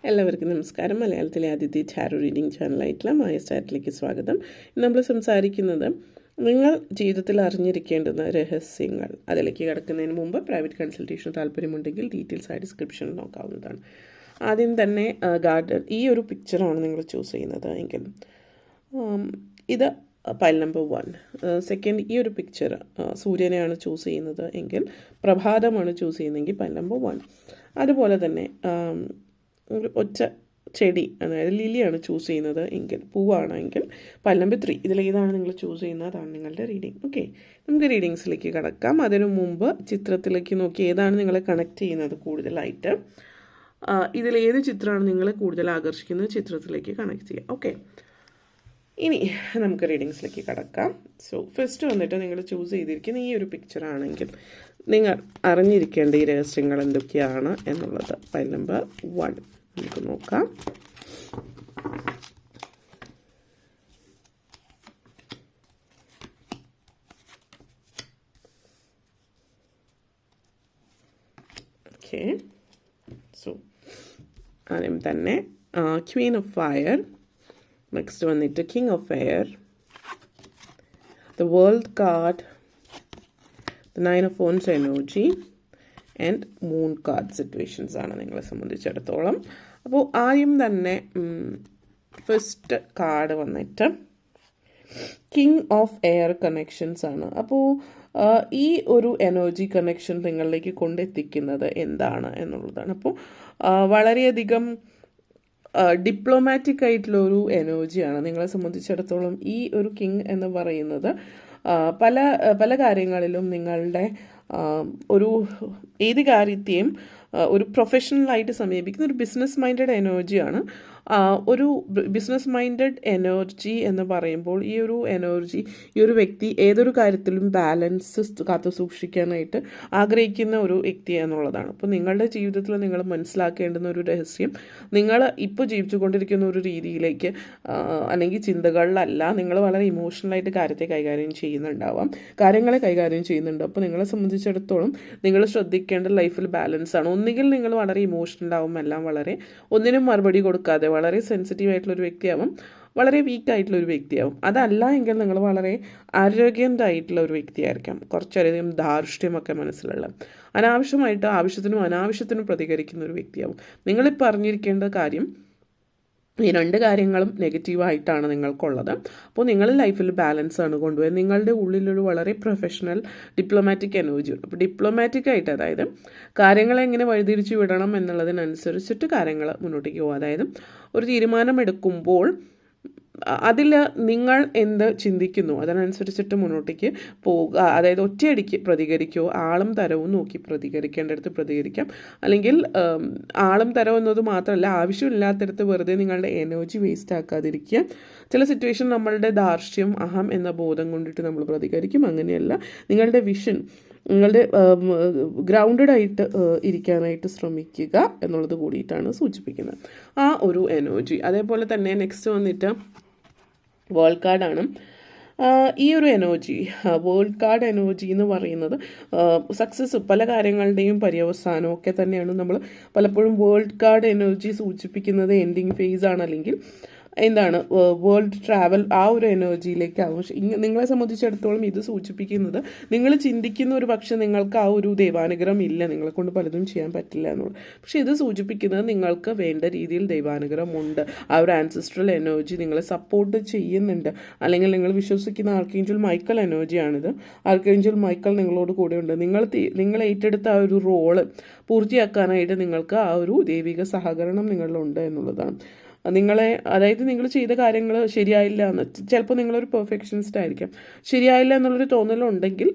എല്ലാവർക്കും നമസ്കാരം. മലയാളത്തിലെ ആദ്യത്തെ ടാരോ റീഡിംഗ് ചാനലായിട്ടുള്ള മായ സ്റ്റാറ്റിലേക്ക് സ്വാഗതം. നമ്മൾ സംസാരിക്കുന്നത് നിങ്ങൾ ജീവിതത്തിൽ അറിഞ്ഞിരിക്കേണ്ടുന്ന രഹസ്യങ്ങൾ. അതിലേക്ക് കിടക്കുന്നതിന് മുമ്പ് പ്രൈവറ്റ് കൺസൾട്ടേഷന് താല്പര്യമുണ്ടെങ്കിൽ ഡീറ്റെയിൽസ് ആയി ഡിസ്ക്രിപ്ഷനിൽ നോക്കാവുന്നതാണ്. ആദ്യം തന്നെ ഗാർഡൻ ഈ ഒരു പിക്ചറാണ് നിങ്ങൾ ചൂസ് ചെയ്യുന്നത് എങ്കിൽ ഇത് പൈൽ നമ്പർ 1. സെക്കൻഡ് ഈ ഒരു പിക്ചർ സൂര്യനെയാണ് ചൂസ് ചെയ്യുന്നത് എങ്കിൽ പ്രഭാതമാണ് ചൂസ് ചെയ്യുന്നതെങ്കിൽ പൈൽ നമ്പർ 1. അതുപോലെ തന്നെ ഒരു ഒറ്റ ചെടി അതായത് ലിലിയാണ് ചൂസ് ചെയ്യുന്നത് എങ്കിൽ പൂവാണെങ്കിൽ പൈൽ നമ്പർ 3. ഇതിലേതാണ് നിങ്ങൾ ചൂസ് ചെയ്യുന്നത് അതാണ് നിങ്ങളുടെ റീഡിങ്. ഓക്കെ, നമുക്ക് റീഡിങ്സിലേക്ക് കടക്കാം. അതിനു മുമ്പ് ചിത്രത്തിലേക്ക് നോക്കി ഏതാണ് നിങ്ങളെ കണക്ട് ചെയ്യുന്നത് കൂടുതലായിട്ട്, ഇതിലേത് ചിത്രമാണ് നിങ്ങളെ കൂടുതൽ ആകർഷിക്കുന്നത് ചിത്രത്തിലേക്ക് കണക്ട് ചെയ്യുക. ഓക്കെ, ഇനി നമുക്ക് റീഡിങ്സിലേക്ക് കടക്കാം. സോ ഫസ്റ്റ് വന്നിട്ട് നിങ്ങൾ ചൂസ് ചെയ്തിരിക്കുന്ന ഈ ഒരു പിക്ചർ ആണെങ്കിൽ നിങ്ങൾ അറിഞ്ഞിരിക്കേണ്ട ഈ രഹസ്യങ്ങൾ എന്തൊക്കെയാണ് എന്നുള്ളത് പൈൽ നമ്പർ 1 നമുക്ക് നോക്കാം. ഓക്കെ, സോ ആദ്യം തന്നെ ക്വീൻ ഓഫ് ഫയർ, നെക്സ്റ്റ് വന്നിട്ട് king of air, the world card, the 9 of wands energy and moon card situations ആണ് നിങ്ങളെ സംബന്ധിച്ചിടത്തോളം. അപ്പോൾ ആദ്യം തന്നെ ഫസ്റ്റ് കാർഡ് വന്നിട്ട് കിങ് ഓഫ് എയർ കണക്ഷൻസ് ആണ്. അപ്പോൾ ഈ ഒരു എനർജി കണക്ഷൻ നിങ്ങളിലേക്ക് കൊണ്ടെത്തിക്കുന്നത് എന്താണ് എന്നുള്ളതാണ്. അപ്പോൾ വളരെയധികം ഡിപ്ലോമാറ്റിക് ആയിട്ടുള്ള ഒരു എനർജിയാണ് നിങ്ങളെ സംബന്ധിച്ചിടത്തോളം. ഈ ഒരു കിങ് എന്ന് പറയുന്നത് പല കാര്യങ്ങളിലും നിങ്ങളുടെ ഒരു ഏത് കാര്യത്തെയും ഒരു പ്രൊഫഷണലായിട്ട് സമീപിക്കുന്ന ഒരു ബിസിനസ് മൈൻഡഡ് എനർജിയാണ്. ഒരു ബിസിനസ് മൈൻഡഡ് എനർജി എന്ന് പറയുമ്പോൾ ഈ ഒരു എനർജി ഈ ഒരു വ്യക്തി ഏതൊരു കാര്യത്തിലും ബാലൻസ് കാത്തു സൂക്ഷിക്കാനായിട്ട് ആഗ്രഹിക്കുന്ന ഒരു വ്യക്തി എന്നുള്ളതാണ്. അപ്പോൾ നിങ്ങളുടെ ജീവിതത്തിൽ നിങ്ങൾ മനസ്സിലാക്കേണ്ടുന്ന ഒരു രഹസ്യം, നിങ്ങൾ ഇപ്പോൾ ജീവിച്ചുകൊണ്ടിരിക്കുന്ന ഒരു രീതിയിലേക്ക് അല്ലെങ്കിൽ ചിന്തകളിലല്ല, നിങ്ങൾ വളരെ ഇമോഷണലായിട്ട് കാര്യത്തെ കൈകാര്യം ചെയ്യുന്നുണ്ടാവാം, കാര്യങ്ങളെ കൈകാര്യം ചെയ്യുന്നുണ്ട്. അപ്പോൾ നിങ്ങളെ സംബന്ധിച്ചിടത്തോളം നിങ്ങൾ ശ്രദ്ധിക്കേണ്ട ലൈഫിൽ ബാലൻസ് ആണ്. ഒന്നുകിൽ നിങ്ങൾ വളരെ ഇമോഷണൽ ആവും, എല്ലാം വളരെ ഒന്നിനും മറുപടി കൊടുക്കാതെ വളരെ സെൻസിറ്റീവ് ആയിട്ടുള്ളൊരു വ്യക്തിയാവും, വളരെ വീക്ക് ആയിട്ടുള്ളൊരു വ്യക്തിയാവും. അതല്ല എങ്കിൽ നിങ്ങൾ വളരെ ആരോഗ്യൻ്റ് ആയിട്ടുള്ള ഒരു വ്യക്തിയായിരിക്കാം, കുറച്ചധികം ധാർഷ്ട്യമൊക്കെ മനസ്സിലുള്ള, അനാവശ്യമായിട്ട് ആവശ്യത്തിനും അനാവശ്യത്തിനും പ്രതികരിക്കുന്ന ഒരു വ്യക്തിയാവും. നിങ്ങളിപ്പോൾ അറിഞ്ഞിരിക്കേണ്ട കാര്യം ഈ 2 കാര്യങ്ങളും നെഗറ്റീവായിട്ടാണ് നിങ്ങൾക്കുള്ളത്. അപ്പോൾ നിങ്ങൾ ലൈഫിൽ ബാലൻസ് ആണ് കൊണ്ടുപോയത്. നിങ്ങളുടെ ഉള്ളിലൊരു വളരെ പ്രൊഫഷണൽ ഡിപ്ലോമാറ്റിക് എനർജി ഉണ്ട്. അപ്പോൾ ഡിപ്ലോമാറ്റിക് ആയിട്ട്, അതായത് കാര്യങ്ങളെ എങ്ങനെ വഴിതിരിച്ചു വിടണം എന്നുള്ളതിനനുസരിച്ചിട്ട് കാര്യങ്ങൾ മുന്നോട്ടേക്ക് പോകുക. അതായത് ഒരു തീരുമാനമെടുക്കുമ്പോൾ അതിൽ നിങ്ങൾ എന്ത് ചിന്തിക്കുന്നു അതിനനുസരിച്ചിട്ട് മുന്നോട്ടേക്ക് പോവുക. അതായത് ഒറ്റയടിക്ക് പ്രതികരിക്കുകയോ ആളും തരവും നോക്കി പ്രതികരിക്കേണ്ടടുത്ത് പ്രതികരിക്കാം, അല്ലെങ്കിൽ ആളും തരവും എന്നത് മാത്രമല്ല ആവശ്യമില്ലാത്തടത്ത് വെറുതെ നിങ്ങളുടെ എനർജി വേസ്റ്റ് ആക്കാതിരിക്കുക. ചില സിറ്റുവേഷൻ നമ്മളുടെ ധാർഷ്ട്യം അഹം എന്ന ബോധം കൊണ്ടിട്ട് നമ്മൾ പ്രതികരിക്കും. അങ്ങനെയല്ല, നിങ്ങളുടെ വിഷൻ, നിങ്ങളുടെ ഗ്രൗണ്ടഡ് ആയിട്ട് ഇരിക്കാനായിട്ട് ശ്രമിക്കുക എന്നുള്ളത് കൂടിയിട്ടാണ് സൂചിപ്പിക്കുന്നത് ആ ഒരു എനർജി. അതേപോലെ തന്നെ നെക്സ്റ്റ് വന്നിട്ട് വേൾഡ് കാർഡാണ്. ഈ ഒരു എനർജി, വേൾഡ് കാർഡ് എനർജി എന്ന് പറയുന്നത് സക്സസ്, പല കാര്യങ്ങളുടെയും പര്യവസാനം ഒക്കെ തന്നെയാണ്. നമ്മൾ പലപ്പോഴും വേൾഡ് കാർഡ് എനർജി സൂചിപ്പിക്കുന്നത് എൻഡിങ് ഫേസ് ആണ്, അല്ലെങ്കിൽ എന്താണ് വേൾഡ് ട്രാവൽ ആ ഒരു എനർജിയിലേക്കാവും. നിങ്ങളെ സംബന്ധിച്ചിടത്തോളം ഇത് സൂചിപ്പിക്കുന്നത് നിങ്ങൾ ചിന്തിക്കുന്ന ഒരു പക്ഷെ നിങ്ങൾക്ക് ആ ഒരു ദൈവാനുഗ്രഹം ഇല്ല, നിങ്ങളെ കൊണ്ട് പലതും ചെയ്യാൻ പറ്റില്ല എന്നുള്ളത്. പക്ഷെ ഇത് സൂചിപ്പിക്കുന്നത് നിങ്ങൾക്ക് വേണ്ട രീതിയിൽ ദൈവാനുഗ്രഹം ഉണ്ട്, ആ ഒരു ആൻസിസ്ട്രൽ എനർജി നിങ്ങളെ സപ്പോർട്ട് ചെയ്യുന്നുണ്ട്. അല്ലെങ്കിൽ നിങ്ങൾ വിശ്വസിക്കുന്ന ആർക്കേഞ്ചൽ മൈക്കൽ എനർജിയാണിത്. ആർക്കേഞ്ചൽ മൈക്കൽ നിങ്ങളോട് കൂടെ ഉണ്ട്. നിങ്ങൾ ഏറ്റെടുത്ത ആ ഒരു റോള് പൂർത്തിയാക്കാനായിട്ട് നിങ്ങൾക്ക് ആ ഒരു ദൈവിക സഹകരണം നിങ്ങളിലുണ്ട് എന്നുള്ളതാണ്. അതായത് നിങ്ങൾ ചെയ്ത കാര്യങ്ങൾ ശരിയായില്ല എന്ന്, ചിലപ്പോൾ നിങ്ങളൊരു പെർഫെക്ഷനിസ്റ്റ് ആയിരിക്കാം, ശരിയായില്ല എന്നുള്ളൊരു തോന്നലുണ്ടെങ്കിൽ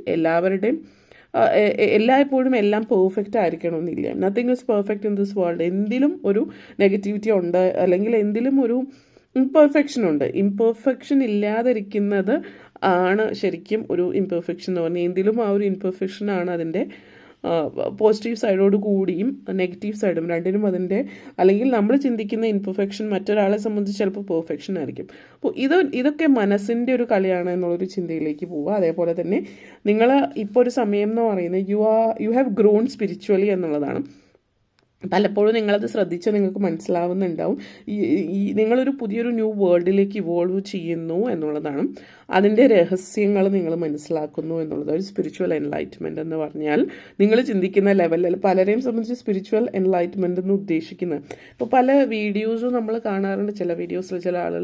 എല്ലായ്പ്പോഴും എല്ലാം പെർഫെക്റ്റ് ആയിരിക്കണമെന്നില്ല. Nothing is perfect in this world. എന്തിലും ഒരു നെഗറ്റിവിറ്റി ഉണ്ട്, അല്ലെങ്കിൽ എന്തിലും ഒരു ഇംപെർഫെക്ഷൻ ഉണ്ട്. ഇംപെർഫെക്ഷൻ ഇല്ലാതിരിക്കുന്നത് ആണ് ശരിക്കും ഒരു ഇംപെർഫെക്ഷൻ എന്ന് പറഞ്ഞാൽ. എന്തിലും ആ ഒരു ഇംപെർഫെക്ഷനാണ് അതിൻ്റെ പോസിറ്റീവ് സൈഡോട് കൂടിയും നെഗറ്റീവ് സൈഡും രണ്ടിനും അതിൻ്റെ, അല്ലെങ്കിൽ നമ്മൾ ചിന്തിക്കുന്ന ഇൻപെർഫെക്ഷൻ മറ്റൊരാളെ സംബന്ധിച്ച് ചിലപ്പോൾ പെർഫെക്ഷൻ ആയിരിക്കും. അപ്പോൾ ഇതൊക്കെ മനസ്സിൻ്റെ ഒരു കളിയാണ് എന്നുള്ളൊരു ചിന്തയിലേക്ക് പോവുക. അതേപോലെ തന്നെ നിങ്ങൾ ഇപ്പോൾ ഒരു സമയം എന്ന് പറയുന്നത് യു ഹാവ് ഗ്രോൺ സ്പിരിച്വലി എന്നുള്ളതാണ്. പലപ്പോഴും നിങ്ങളത് ശ്രദ്ധിച്ചാൽ നിങ്ങൾക്ക് മനസ്സിലാവുന്നുണ്ടാവും. നിങ്ങളൊരു പുതിയൊരു ന്യൂ വേൾഡിലേക്ക് ഇവോൾവ് ചെയ്യുന്നു എന്നുള്ളതാണ്. അതിൻ്റെ രഹസ്യങ്ങൾ നിങ്ങൾ മനസ്സിലാക്കുന്നു എന്നുള്ളത് ഒരു സ്പിരിച്വൽ എൻലൈറ്റ്മെൻറ്റ് എന്ന് പറഞ്ഞാൽ നിങ്ങൾ ചിന്തിക്കുന്ന ലെവലിൽ പലരെയും സംബന്ധിച്ച് സ്പിരിച്വൽ എൻലൈറ്റ്മെൻറ്റ് എന്ന് ഉദ്ദേശിക്കുന്നത്. ഇപ്പോൾ പല വീഡിയോസും നമ്മൾ കാണാറുണ്ട്. ചില വീഡിയോസിൽ ചില ആളുകൾ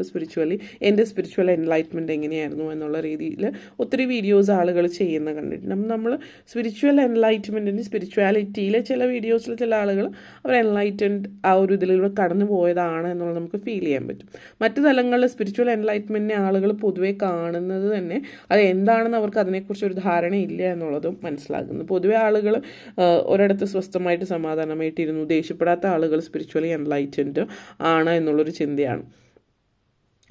എൻ്റെ സ്പിരിച്വൽ എൻലൈറ്റ്മെൻറ്റ് എങ്ങനെയായിരുന്നു എന്നുള്ള രീതിയിൽ ഒത്തിരി വീഡിയോസ് ആളുകൾ ചെയ്യുന്ന കണ്ടിട്ടുണ്ട്. നമ്മൾ സ്പിരിച്വൽ എൻലൈറ്റ്മെൻറ്റിന് സ്പിരിച്വാലിറ്റിയിലെ ചില വീഡിയോസിൽ ചില ആളുകൾ അവർ എൻലൈറ്റൻഡ് ആ ഒരു ഇതിലൂടെ കടന്നു പോയതാണ് എന്നുള്ളത് നമുക്ക് ഫീൽ ചെയ്യാൻ പറ്റും. മറ്റു തലങ്ങളിൽ സ്പിരിച്വൽ എൻലൈറ്റ്മെൻറ്റിനെ ആളുകൾ പൊതുവെ കാണുന്നത് തന്നെ അത് എന്താണെന്ന് അവർക്ക് അതിനെക്കുറിച്ച് ഒരു ധാരണയില്ല എന്നുള്ളതും മനസ്സിലാക്കുന്നു. പൊതുവെ ആളുകൾ ഒരിടത്ത് സ്വസ്ഥമായിട്ട് സമാധാനമായിട്ടിരുന്നു ദേഷ്യപ്പെടാത്ത ആളുകൾ സ്പിരിച്വലി എൻലൈറ്റൻഡ് ആണ് എന്നുള്ളൊരു ചിന്തയാണ്.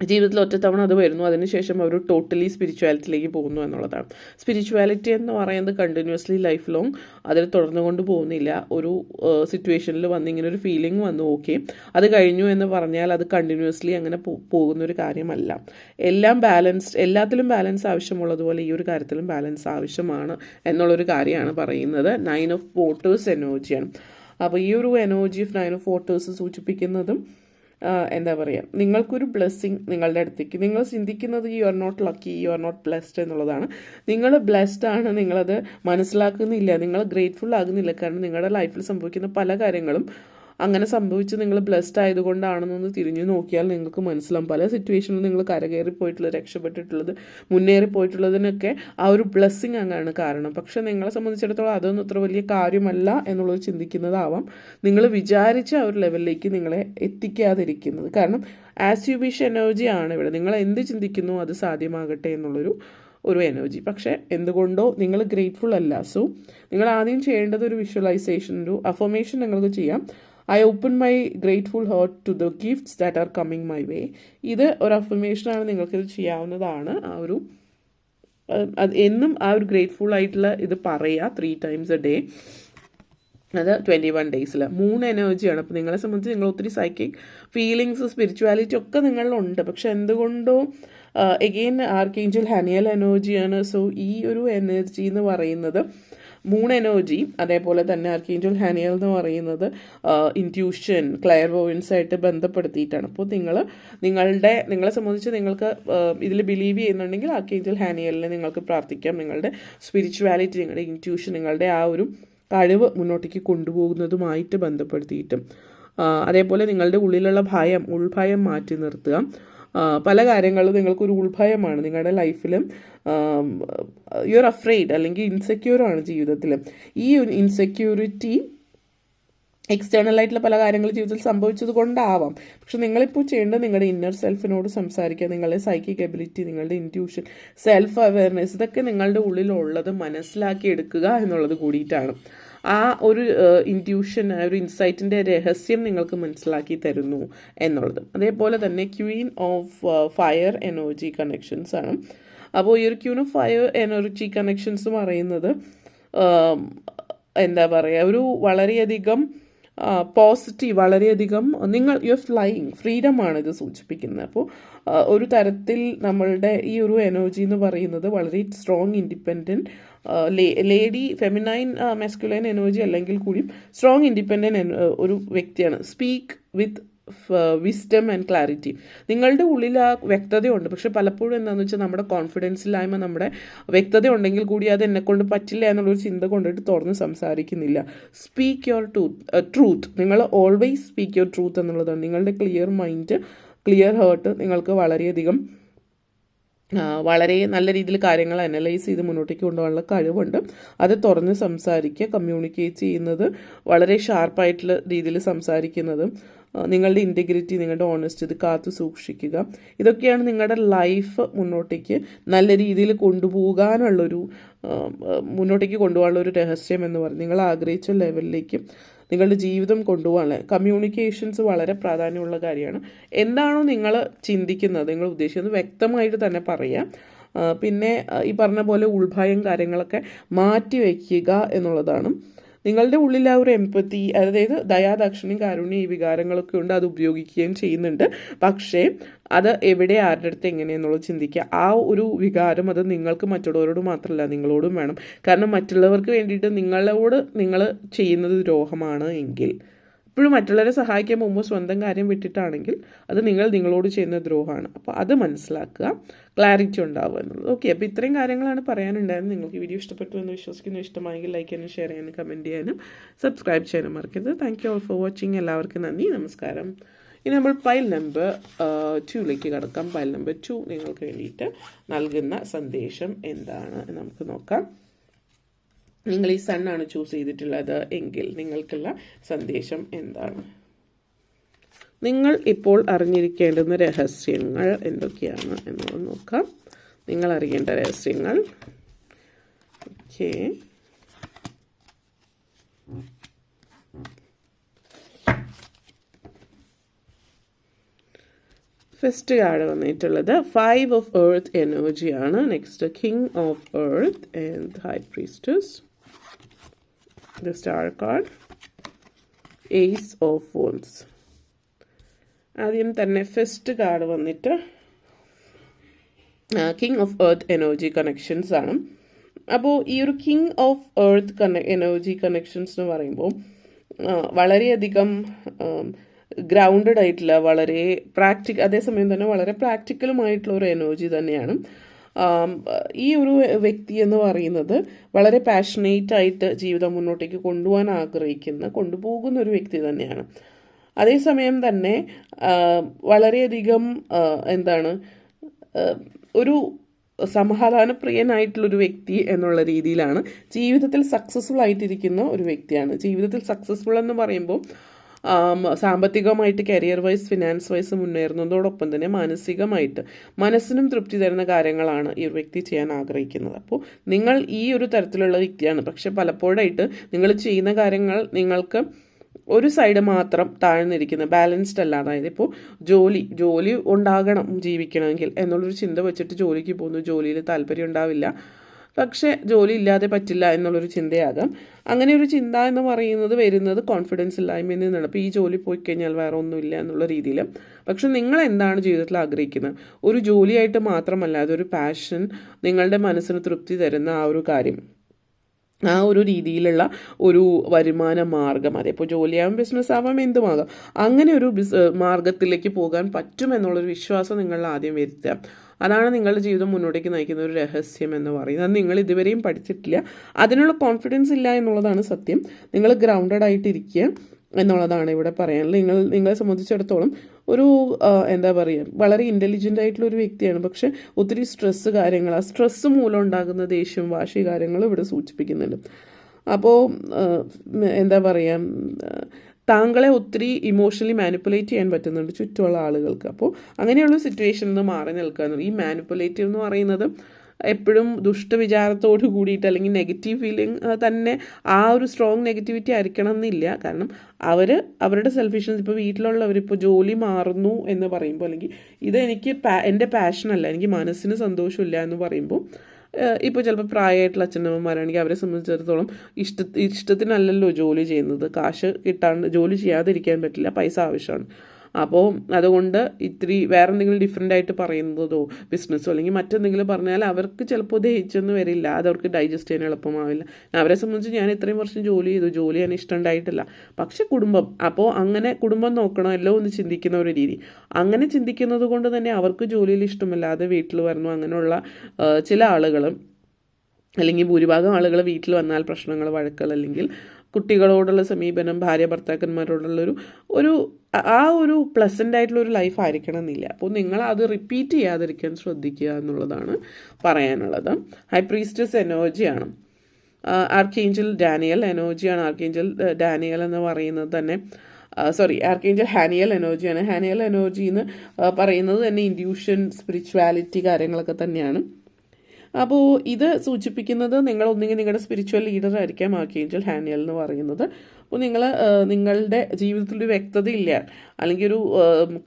ജീവിതത്തിൽ ഒറ്റത്തവണ അത് വരുന്നു, അതിനുശേഷം അവർ ടോട്ടലി സ്പിരിച്വാലിറ്റിയിലേക്ക് പോകുന്നു എന്നുള്ളതാണ്. സ്പിരിച്വാലിറ്റി എന്ന് പറയുന്നത് കണ്ടിന്യൂസ്ലി ലൈഫ് ലോങ് അതിൽ തുടർന്നു കൊണ്ട് പോകുന്നില്ല. ഒരു സിറ്റുവേഷനിൽ വന്ന് ഇങ്ങനെ ഒരു ഫീലിംഗ് വന്നു, ഓക്കെ അത് കഴിഞ്ഞു എന്ന് പറഞ്ഞാൽ അത് കണ്ടിന്യൂസ്ലി അങ്ങനെ പോകുന്നൊരു കാര്യമല്ല. എല്ലാത്തിലും ബാലൻസ് ആവശ്യമുള്ളതുപോലെ ഈ ഒരു കാര്യത്തിലും ബാലൻസ് ആവശ്യമാണ് എന്നുള്ളൊരു കാര്യമാണ് പറയുന്നത്. 9 ഓഫ് വാട്ടേഴ്സ് എനർജിയാണ്. അപ്പോൾ ഈ ഒരു എനർജി ഓഫ് 9 ഓഫ് വാട്ടേഴ്സ് സൂചിപ്പിക്കുന്നതും എന്താ പറയുക, നിങ്ങൾക്കൊരു ബ്ലെസ്സിങ് നിങ്ങളുടെ അടുത്തേക്ക്, നിങ്ങൾ ചിന്തിക്കുന്നത് you are not lucky, you are not blessed എന്നുള്ളതാണ്. നിങ്ങൾ ബ്ലെസ്ഡ് ആണ്, നിങ്ങളത് മനസ്സിലാക്കുന്നില്ല, നിങ്ങൾ ഗ്രേറ്റ്ഫുൾ ആകുന്നില്ല. കാരണം നിങ്ങളുടെ ലൈഫിൽ സംഭവിക്കുന്ന പല കാര്യങ്ങളും അങ്ങനെ സംഭവിച്ച് നിങ്ങൾ ബ്ലെസ്ഡ് ആയതുകൊണ്ടാണെന്നൊന്ന് തിരിഞ്ഞു നോക്കിയാൽ നിങ്ങൾക്ക് മനസ്സിലാവും. പല സിറ്റുവേഷനിലും നിങ്ങൾ കരകയറിപ്പോയിട്ടുള്ളത്, രക്ഷപ്പെട്ടിട്ടുള്ളത്, മുന്നേറിപ്പോയിട്ടുള്ളതിനൊക്കെ ആ ഒരു ബ്ലെസ്സിങ് അങ്ങാണ് കാരണം. പക്ഷേ നിങ്ങളെ സംബന്ധിച്ചിടത്തോളം അതൊന്നും അത്ര വലിയ കാര്യമല്ല എന്നുള്ളത് ചിന്തിക്കുന്നതാവാം നിങ്ങൾ വിചാരിച്ച ആ ഒരു ലെവലിലേക്ക് നിങ്ങളെ എത്തിക്കാതിരിക്കുന്നത്. കാരണം ആസ് യു വിഷ് എനർജിയാണ് ഇവിടെ. നിങ്ങൾ എന്ത് ചിന്തിക്കുന്നു അത് സാധ്യമാകട്ടെ ഒരു എനർജി. പക്ഷേ എന്തുകൊണ്ടോ നിങ്ങൾ ഗ്രേറ്റ്ഫുൾ അല്ല. സോ നിങ്ങൾ ആദ്യം ചെയ്യേണ്ടത് ഒരു വിഷ്വലൈസേഷൻ, ഒരു അഫർമേഷൻ നിങ്ങൾക്ക് ചെയ്യാം. I open my grateful heart to the gifts that are coming my way. ഇത് ഒരു അഫർമേഷനാണ്, നിങ്ങൾക്കിത് ചെയ്യാവുന്നതാണ്. എന്നും ആ ഒരു ഗ്രേറ്റ്ഫുൾ ആയിട്ടുള്ള ഇത് പറയുക 3 times a day. അത് 21 days. മൂൺ എനർജിയാണ്. അപ്പോൾ നിങ്ങളെ സംബന്ധിച്ച് നിങ്ങൾ ഒത്തിരി സൈക്കിക് ഫീലിങ്സ്, സ്പിരിച്വാലിറ്റി ഒക്കെ നിങ്ങളിലുണ്ട്. പക്ഷെ എന്തുകൊണ്ടോ എഗെയിൻ ആർക്കേഞ്ചൽ ഹാനിയൽ എനർജിയാണ്. സോ ഈ ഒരു എനർജി എന്ന് പറയുന്നത് മൂൺ എനർജി, അതേപോലെ തന്നെ ആർക്കേഞ്ചൽ ഹാനിയൽ എന്ന് പറയുന്നത് ഇൻറ്റ്യൂഷൻ, ക്ലയർവോയൻസ് ആയിട്ട് ബന്ധപ്പെടുത്തിയിട്ടാണ്. അപ്പോൾ നിങ്ങളെ സംബന്ധിച്ച് നിങ്ങൾക്ക് ഇതിൽ ബിലീവ് ചെയ്യുന്നുണ്ടെങ്കിൽ ആർക്കേഞ്ചൽ ഹാനിയലിനെ നിങ്ങൾക്ക് പ്രാർത്ഥിക്കാം. നിങ്ങളുടെ സ്പിരിച്വാലിറ്റി, നിങ്ങളുടെ ഇൻറ്റ്യൂഷൻ, നിങ്ങളുടെ ആ ഒരു കഴിവ് മുന്നോട്ടേക്ക് കൊണ്ടുപോകുന്നതുമായിട്ട് ബന്ധപ്പെടുത്തിയിട്ടും, അതേപോലെ നിങ്ങളുടെ ഉള്ളിലുള്ള ഉൾഭയം മാറ്റി നിർത്തുക. പല കാര്യങ്ങളും നിങ്ങൾക്കൊരു ഉൾഭയമാണ് നിങ്ങളുടെ ലൈഫിൽ. യു ആർ അഫ്രെയ്ഡ് അല്ലെങ്കിൽ ഇൻസെക്യൂർ ആണ് ജീവിതത്തിൽ. ഈ ഒരു ഇൻസെക്യൂരിറ്റി എക്സ്റ്റേണൽ ആയിട്ടുള്ള പല കാര്യങ്ങൾ ജീവിതത്തിൽ സംഭവിച്ചത് കൊണ്ടാവാം. പക്ഷെ നിങ്ങളിപ്പോൾ ചെയ്യേണ്ടത് നിങ്ങളുടെ ഇന്നർ സെൽഫിനോട് സംസാരിക്കുക. നിങ്ങളുടെ സൈക്കിക് എബിലിറ്റി, നിങ്ങളുടെ ഇൻറ്റ്യൂഷൻ, സെൽഫ് അവെയർനെസ്, ഇതൊക്കെ നിങ്ങളുടെ ഉള്ളിലുള്ളത് മനസ്സിലാക്കി എടുക്കുക എന്നുള്ളത് കൂടിയിട്ടാണ്. ആ ഒരു ഇൻറ്റ്യൂഷൻ, ആ ഒരു ഇൻസൈറ്റിൻ്റെ രഹസ്യം നിങ്ങൾക്ക് മനസ്സിലാക്കി തരുന്നു എന്നുള്ളത്. അതേപോലെ തന്നെ queen of fire energy connections ആണ്. അപ്പോൾ ഈ ഒരു Queen of fire energy connections പറയുന്നത് എന്താ പറയുക, ഒരു വളരെയധികം പോസിറ്റീവ്, വളരെയധികം യു ആർ ഫ്ലൈയിങ് ഫ്രീഡമാണ് ഇത് സൂചിപ്പിക്കുന്നത്. അപ്പോൾ ഒരു തരത്തിൽ നമ്മളുടെ ഈ ഒരു എനർജി എന്ന് പറയുന്നത് വളരെ strong, independent lady, feminine, masculine energy അല്ലെങ്കിൽ കൂടിയും സ്ട്രോങ് ഇൻഡിപെൻഡൻറ്റ് ഒരു വ്യക്തിയാണ്. Speak with wisdom and clarity. നിങ്ങളുടെ ഉള്ളിൽ ആ വ്യക്തതയുണ്ട്. പക്ഷെ പലപ്പോഴും എന്താണെന്ന് വെച്ചാൽ നമ്മുടെ കോൺഫിഡൻസില്ലായ്മ, നമ്മുടെ വ്യക്തത ഉണ്ടെങ്കിൽ കൂടി അത് എന്നെക്കൊണ്ട് പറ്റില്ല എന്നുള്ളൊരു ചിന്ത കൊണ്ടിട്ട് തുറന്ന് സംസാരിക്കുന്നില്ല. Speak your truth. നിങ്ങൾ ഓൾവേസ് സ്പീക്ക് യുവർ ട്രൂത്ത് എന്നുള്ളതാണ്. നിങ്ങളുടെ ക്ലിയർ മൈൻഡ്, ക്ലിയർ ഹേർട്ട് നിങ്ങൾക്ക് വളരെ നല്ല രീതിയിൽ കാര്യങ്ങൾ അനലൈസ് ചെയ്ത് മുന്നോട്ടേക്ക് കൊണ്ടുപോകാനുള്ള കഴിവുണ്ട്. അത് തുറന്ന് സംസാരിക്കുക, കമ്മ്യൂണിക്കേറ്റ് ചെയ്യുന്നത്, വളരെ ഷാർപ്പായിട്ടുള്ള രീതിയിൽ സംസാരിക്കുന്നത്, നിങ്ങളുടെ ഇൻറ്റഗ്രിറ്റി, നിങ്ങളുടെ ഓണസ്റ്റ് ഇത് കാത്തു സൂക്ഷിക്കുക. ഇതൊക്കെയാണ് നിങ്ങളുടെ ലൈഫ് മുന്നോട്ടേക്ക് നല്ല രീതിയിൽ മുന്നോട്ടേക്ക് കൊണ്ടുപോകാനുള്ള ഒരു രഹസ്യം എന്ന് പറയുന്നത്. നിങ്ങൾ ആഗ്രഹിച്ച ലെവലിലേക്ക് നിങ്ങളുടെ ജീവിതം കൊണ്ടുപോകാനുള്ള കമ്മ്യൂണിക്കേഷൻസ് വളരെ പ്രാധാന്യമുള്ള കാര്യമാണ്. എന്താണോ നിങ്ങൾ ചിന്തിക്കുന്നത്, നിങ്ങൾ ഉദ്ദേശിക്കുന്നത് വ്യക്തമായിട്ട് തന്നെ പറയാം. പിന്നെ ഈ പറഞ്ഞ പോലെ ഉൾഭയം കാര്യങ്ങളൊക്കെ മാറ്റി വയ്ക്കുക എന്നുള്ളതാണ്. നിങ്ങളുടെ ഉള്ളിൽ ആ ഒരു എംപത്തി, അതായത് ദയാദാക്ഷിണ്യം, കാരുണ്യം, ഈ വികാരങ്ങളൊക്കെ ഉണ്ട്, അത് ഉപയോഗിക്കുകയും ചെയ്യുന്നുണ്ട്. പക്ഷേ അത് എവിടെ, ആരുടെ അടുത്ത്, എങ്ങനെയെന്നുള്ളത് ചിന്തിക്കുക. ആ ഒരു വികാരം അത് നിങ്ങൾക്ക് മറ്റുള്ളവരോട് മാത്രമല്ല നിങ്ങളോടും വേണം. കാരണം മറ്റുള്ളവർക്ക് വേണ്ടിയിട്ട് നിങ്ങൾ ചെയ്യുന്നത് ദ്രോഹമാണ് എങ്കിൽ ഇപ്പോഴും മറ്റുള്ളവരെ സഹായിക്കാൻ പോകുമ്പോൾ സ്വന്തം കാര്യം വിട്ടിട്ടാണെങ്കിൽ അത് നിങ്ങളോട് ചെയ്യുന്ന ദ്രോഹമാണ്. അപ്പോൾ അത് മനസ്സിലാക്കുക, ക്ലാരിറ്റി ഉണ്ടാവുക എന്നുള്ളത്. ഓക്കെ, അപ്പോൾ ഇത്രയും കാര്യങ്ങളാണ് പറയാനുണ്ടായിരുന്നത്. നിങ്ങൾക്ക് വീഡിയോ ഇഷ്ടപ്പെട്ടു എന്ന് വിശ്വസിക്കുന്നു. ഇഷ്ടമായെങ്കിൽ ലൈക്ക് ചെയ്യാനും ഷെയർ ചെയ്യാനും കമൻറ്റ് ചെയ്യാനും സബ്സ്ക്രൈബ് ചെയ്യാനും മറക്കരുത്. Thank you all for watching. എല്ലാവർക്കും നന്ദി, നമസ്കാരം. ഇനി നമ്മൾ പൈൽ നമ്പർ 2ലേക്ക് കടക്കാം. പൈൽ നമ്പർ 2 നിങ്ങൾക്ക് വേണ്ടിയിട്ട് നൽകുന്ന സന്ദേശം എന്താണ് എന്ന് നമുക്ക് നോക്കാം. നിങ്ങൾ ഈ സണ്ണാണ് ചൂസ് ചെയ്തിട്ടുള്ളത് എങ്കിൽ നിങ്ങൾക്കുള്ള സന്ദേശം എന്താണ്? നിങ്ങൾ ഇപ്പോൾ അറിഞ്ഞിരിക്കേണ്ടുന്ന രഹസ്യങ്ങൾ എന്തൊക്കെയാണ് എന്നുള്ളത് നോക്കാം. നിങ്ങൾ അറിയേണ്ട രഹസ്യങ്ങൾ. ഓക്കെ, ഫസ്റ്റ് കാർഡ് വന്നിട്ടുള്ളത് 5 ഓഫ് എർത്ത് എനർജിയാണ്. Next king of earth and high priestess. The star card, Ace of Wands. ആദ്യം തന്നെ ഫസ്റ്റ് കാർഡ് വന്നിട്ട് king of earth energy connections ആണ്. അപ്പോൾ ഈ ഒരു king of earth energy connections എന്ന് പറയുമ്പോൾ വളരെയധികം ഗ്രൗണ്ടഡ് ആയിട്ടുള്ള, വളരെ അതേസമയം തന്നെ വളരെ പ്രാക്ടിക്കലുമായിട്ടുള്ള ഒരു എനർജി തന്നെയാണ്. ഈ ഒരു വ്യക്തി എന്ന് പറയുന്നത് വളരെ പാഷനേറ്റ് ആയിട്ട് ജീവിതം മുന്നോട്ടേക്ക് കൊണ്ടുപോകുന്ന ഒരു വ്യക്തി തന്നെയാണ്. അതേസമയം തന്നെ വളരെയധികം ഒരു സമാധാനപ്രിയനായിട്ടുള്ളൊരു വ്യക്തി എന്നുള്ള രീതിയിലാണ് ജീവിതത്തിൽ സക്സസ്ഫുൾ ആയിട്ടിരിക്കുന്ന ഒരു വ്യക്തിയാണ്. ജീവിതത്തിൽ സക്സസ്ഫുൾ എന്ന് പറയുമ്പോൾ സാമ്പത്തികമായിട്ട്, കരിയർ വൈസ്, ഫിനാൻസ് വൈസ് മുന്നേറുന്നതോടൊപ്പം തന്നെ മാനസികമായിട്ട് മനസ്സിനും തൃപ്തി തരുന്ന കാര്യങ്ങളാണ് ഈ ഒരു വ്യക്തി ചെയ്യാൻ ആഗ്രഹിക്കുന്നത്. അപ്പോൾ നിങ്ങൾ ഈ ഒരു തരത്തിലുള്ള വ്യക്തിയാണ്. പക്ഷെ പലപ്പോഴായിട്ട് നിങ്ങൾ ചെയ്യുന്ന കാര്യങ്ങൾ നിങ്ങൾക്ക് ഒരു സൈഡ് മാത്രം താഴ്ന്നിരിക്കുന്ന, ബാലൻസ്ഡ് അല്ല. അതായത് ഇപ്പോൾ ജോലി ഉണ്ടാകണം ജീവിക്കണമെങ്കിൽ എന്നുള്ളൊരു ചിന്ത വെച്ചിട്ട് ജോലിക്ക് പോകുന്നു, ജോലിയിൽ താല്പര്യം ഉണ്ടാവില്ല, പക്ഷേ ജോലി ഇല്ലാതെ പറ്റില്ല എന്നുള്ളൊരു ചിന്തയാകാം. അങ്ങനെ ഒരു ചിന്ത എന്ന് പറയുന്നത് വരുന്നത് കോൺഫിഡൻസ് ഇല്ലായ്മയിൽ നിന്നാണ്. അപ്പോൾ ഈ ജോലി പോയി കഴിഞ്ഞാൽ വേറെ ഒന്നുമില്ല എന്നുള്ള രീതിയിൽ. പക്ഷെ നിങ്ങൾ എന്താണ് ജീവിതത്തിൽ ആഗ്രഹിക്കുന്നത്? ഒരു ജോലിയായിട്ട് മാത്രമല്ല, അതൊരു പാഷൻ, നിങ്ങളുടെ മനസ്സിന് തൃപ്തി തരുന്ന ആ ഒരു കാര്യം, ആ ഒരു രീതിയിലുള്ള ഒരു വരുമാന മാർഗം, അതേപ്പോൾ ജോലിയാവാം, ബിസിനസ് ആവാം, എന്തുമാകാം, അങ്ങനെ ഒരു മാർഗത്തിലേക്ക് പോകാൻ പറ്റുമെന്നുള്ളൊരു വിശ്വാസം നിങ്ങൾ ആദ്യം വരുത്തുക. അതാണ് നിങ്ങളുടെ ജീവിതം മുന്നോട്ടേക്ക് നയിക്കുന്ന ഒരു രഹസ്യം എന്ന് പറയുന്നത്. അത് നിങ്ങൾ ഇതുവരെയും പഠിച്ചിട്ടില്ല, അതിനുള്ള കോൺഫിഡൻസ് ഇല്ല എന്നുള്ളതാണ് സത്യം. നിങ്ങൾ ഗ്രൗണ്ടഡ് ആയിട്ടിരിക്കുക എന്നുള്ളതാണ് ഇവിടെ പറയാനുള്ളത്. നിങ്ങളെ സംബന്ധിച്ചിടത്തോളം ഒരു വളരെ ഇൻ്റലിജൻ്റ് ആയിട്ടുള്ള ഒരു വ്യക്തിയാണ്. പക്ഷെ ഒത്തിരി കാര്യങ്ങൾ, ആ സ്ട്രെസ്സ് മൂലം ഉണ്ടാകുന്ന ദേഷ്യം, വാശി കാര്യങ്ങൾ ഇവിടെ സൂചിപ്പിക്കുന്നുണ്ട്. അപ്പോൾ താങ്കളെ ഒത്തിരി ഇമോഷണലി മാനിപ്പുലേറ്റ് ചെയ്യാൻ പറ്റുന്നുണ്ട് ചുറ്റുമുള്ള ആളുകൾക്ക്. അപ്പോൾ അങ്ങനെയുള്ള സിറ്റുവേഷനിൽ നിന്ന് മാറി നിൽക്കുക. ഈ മാനിപ്പുലേറ്റീവ് എന്ന് പറയുന്നത് എപ്പോഴും ദുഷ്ടവിചാരത്തോട് കൂടിയിട്ട് അല്ലെങ്കിൽ നെഗറ്റീവ് ഫീലിംഗ് തന്നെ, ആ ഒരു സ്ട്രോങ് നെഗറ്റിവിറ്റി ആയിരിക്കണം എന്നില്ല. കാരണം അവരുടെ സെൽഫിഷ്നസ്, ഇപ്പോൾ വീട്ടിലുള്ളവരിപ്പോൾ ജോലി മാറുന്നു എന്ന് പറയുമ്പോൾ, അല്ലെങ്കിൽ ഇതെനിക്ക് എൻ്റെ പാഷനല്ല, എനിക്ക് മനസ്സിന് സന്തോഷമില്ല എന്ന് പറയുമ്പോൾ, ഇപ്പോൾ ചിലപ്പോൾ പ്രായമായിട്ടുള്ള അച്ഛനമ്മമാരാണെങ്കിൽ അവരെ സംബന്ധിച്ചിടത്തോളം ഇഷ്ടത്തിനല്ലല്ലോ ജോലി ചെയ്യുന്നത്, കാശ് കിട്ടാണ്ട് ജോലി ചെയ്യാതിരിക്കാൻ പറ്റില്ല, പൈസ ആവശ്യമാണ്. അപ്പോൾ അതുകൊണ്ട് വേറെ എന്തെങ്കിലും ഡിഫറെൻ്റ് ആയിട്ട് പറയുന്നതോ ബിസിനസ്സോ അല്ലെങ്കിൽ മറ്റെന്തെങ്കിലും പറഞ്ഞാൽ അവർക്ക് ചിലപ്പോൾ ദഹിച്ചൊന്നും വരില്ല, അതവർക്ക് ഡൈജസ്റ്റ് ചെയ്യാൻ എളുപ്പമാവില്ല. അവരെ സംബന്ധിച്ച് ഞാൻ ഇത്രയും വർഷം ജോലി ചെയ്തു, ജോലി ചെയ്യാൻ ഇഷ്ടമുണ്ടായിട്ടില്ല, പക്ഷെ കുടുംബം, അപ്പോൾ അങ്ങനെ കുടുംബം നോക്കണം എല്ലാം ഒന്ന് ചിന്തിക്കുന്ന ഒരു രീതി. അങ്ങനെ ചിന്തിക്കുന്നത് കൊണ്ട് തന്നെ അവർക്ക് ജോലിയിൽ ഇഷ്ടമില്ലാതെ വീട്ടിൽ വരണം. അങ്ങനെയുള്ള ചില ആളുകൾ, അല്ലെങ്കിൽ ഭൂരിഭാഗം ആളുകൾ വീട്ടിൽ വന്നാൽ പ്രശ്നങ്ങൾ, വഴക്കുകൾ, അല്ലെങ്കിൽ കുട്ടികളോടുള്ള സമീപനം, ഭാര്യ ഭർത്താക്കന്മാരോടുള്ളൊരു ഒരു പ്ലസൻ്റ് ആയിട്ടുള്ളൊരു ലൈഫ് ആയിരിക്കണം എന്നില്ല. അപ്പോൾ നിങ്ങൾ അത് റിപ്പീറ്റ് ചെയ്യാതിരിക്കാൻ ശ്രദ്ധിക്കുക എന്നുള്ളതാണ് പറയാനുള്ളത്. ഹൈ പ്രീസ്റ്റസ് എനർജിയാണ്. ആർക്കേഞ്ചൽ ഡാനിയൽ എനർജിയാണ്. ആർക്കേഞ്ചൽ ഡാനിയൽ എന്ന് പറയുന്നത് തന്നെ ആർക്കേഞ്ചൽ ഹാനിയൽ എനർജിയാണ്. ഹാനിയൽ എനർജി എന്ന് പറയുന്നത് തന്നെ ഇൻഡ്യൂഷൻ, സ്പിരിച്വാലിറ്റി കാര്യങ്ങളൊക്കെ തന്നെയാണ്. അപ്പോൾ ഇത് സൂചിപ്പിക്കുന്നത് നിങ്ങളൊന്നെങ്കിൽ നിങ്ങളുടെ സ്പിരിച്വൽ ലീഡർ ആയിരിക്കാം ആർക്കേഞ്ചൽ ഹാനിയൽ എന്ന് പറയുന്നത്. അപ്പോൾ നിങ്ങളുടെ ജീവിതത്തിൽ ഒരു വ്യക്തത ഇല്ല, അല്ലെങ്കിൽ ഒരു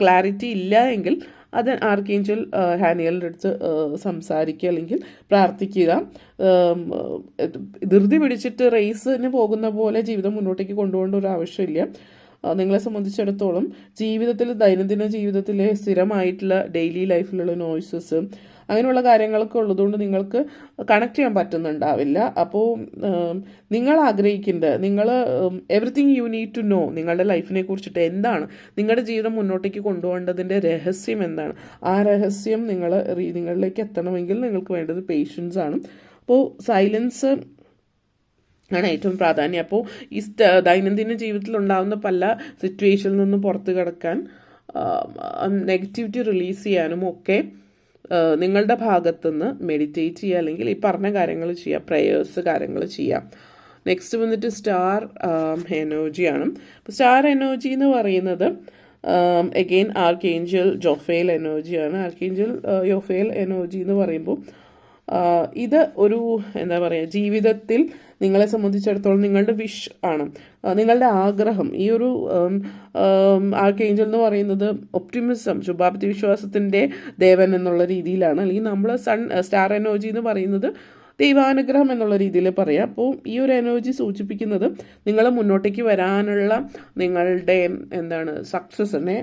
ക്ലാരിറ്റി ഇല്ല എങ്കിൽ അത് ആർക്കേഞ്ചൽ ഹാനിയലിൻ്റെ അടുത്ത് സംസാരിക്കുക അല്ലെങ്കിൽ പ്രാർത്ഥിക്കുക. ധൃതി പിടിച്ചിട്ട് റേസിന് പോകുന്ന പോലെ ജീവിതം മുന്നോട്ടേക്ക് കൊണ്ടുപോകേണ്ട ഒരു ആവശ്യമില്ല. നിങ്ങളെ സംബന്ധിച്ചിടത്തോളം ദൈനംദിന ജീവിതത്തിലെ സ്ഥിരമായിട്ടുള്ള ഡെയിലി ലൈഫിലുള്ള നോയ്സസ്, അങ്ങനെയുള്ള കാര്യങ്ങളൊക്കെ ഉള്ളതുകൊണ്ട് നിങ്ങൾക്ക് കണക്ട് ചെയ്യാൻ പറ്റുന്നുണ്ടാവില്ല. അപ്പോൾ നിങ്ങൾ ആഗ്രഹിക്കുന്നത്, നിങ്ങൾ everything you need to know, നിങ്ങളുടെ ലൈഫിനെ കുറിച്ചിട്ട് എന്താണ്, നിങ്ങളുടെ ജീവിതം മുന്നോട്ടേക്ക് കൊണ്ടുപോകേണ്ടതിൻ്റെ രഹസ്യം എന്താണ്, ആ രഹസ്യം നിങ്ങളിലേക്ക് എത്തണമെങ്കിൽ നിങ്ങൾക്ക് വേണ്ടത് പേഷ്യൻസ് ആണ്. അപ്പോൾ സൈലൻസ് ആണ് ഏറ്റവും പ്രാധാന്യം. അപ്പോൾ ഈ ദൈനംദിന ജീവിതത്തിൽ ഉണ്ടാകുന്ന പല സിറ്റുവേഷനിൽ നിന്നും പുറത്ത് കിടക്കാൻ, നെഗറ്റിവിറ്റി റിലീസ് ചെയ്യാനും ഒക്കെ നിങ്ങളുടെ ഭാഗത്തുനിന്ന് മെഡിറ്റേറ്റ് ചെയ്യുക, അല്ലെങ്കിൽ ഈ പറഞ്ഞ കാര്യങ്ങൾ ചെയ്യുക, പ്രേയേഴ്സ് കാര്യങ്ങൾ ചെയ്യാം. നെക്സ്റ്റ് വന്നിട്ട് സ്റ്റാർ എനർജിയാണ്. അപ്പോൾ സ്റ്റാർ എനർജി എന്ന് പറയുന്നത് അഗെയിൻ ആർക്കേഞ്ചൽ ജോഫേൽ എനർജിയാണ്. ആർക്കേഞ്ചൽ യോഫേൽ എനർജി എന്ന് പറയുമ്പോൾ ഇത് ഒരു എന്താ പറയുക, ജീവിതത്തിൽ നിങ്ങളെ സംബന്ധിച്ചിടത്തോളം നിങ്ങളുടെ വിഷ് ആണ്, നിങ്ങളുടെ ആഗ്രഹം. ഈ ഒരു ആർക്കേഞ്ചൽ എന്ന് പറയുന്നത് ഒപ്റ്റിമിസം, ശുഭാപ്തി വിശ്വാസത്തിൻ്റെ ദേവൻ എന്നുള്ള രീതിയിലാണ്. അല്ലെങ്കിൽ നമ്മൾ സ്റ്റാർ എനർജി എന്ന് പറയുന്നത് ദൈവാനുഗ്രഹം എന്നുള്ള രീതിയിൽ പറയാം. അപ്പോൾ ഈ ഒരു എനർജി സൂചിപ്പിക്കുന്നത് നിങ്ങൾ മുന്നോട്ടേക്ക് വരാനുള്ള നിങ്ങളുടെ സക്സസിനെ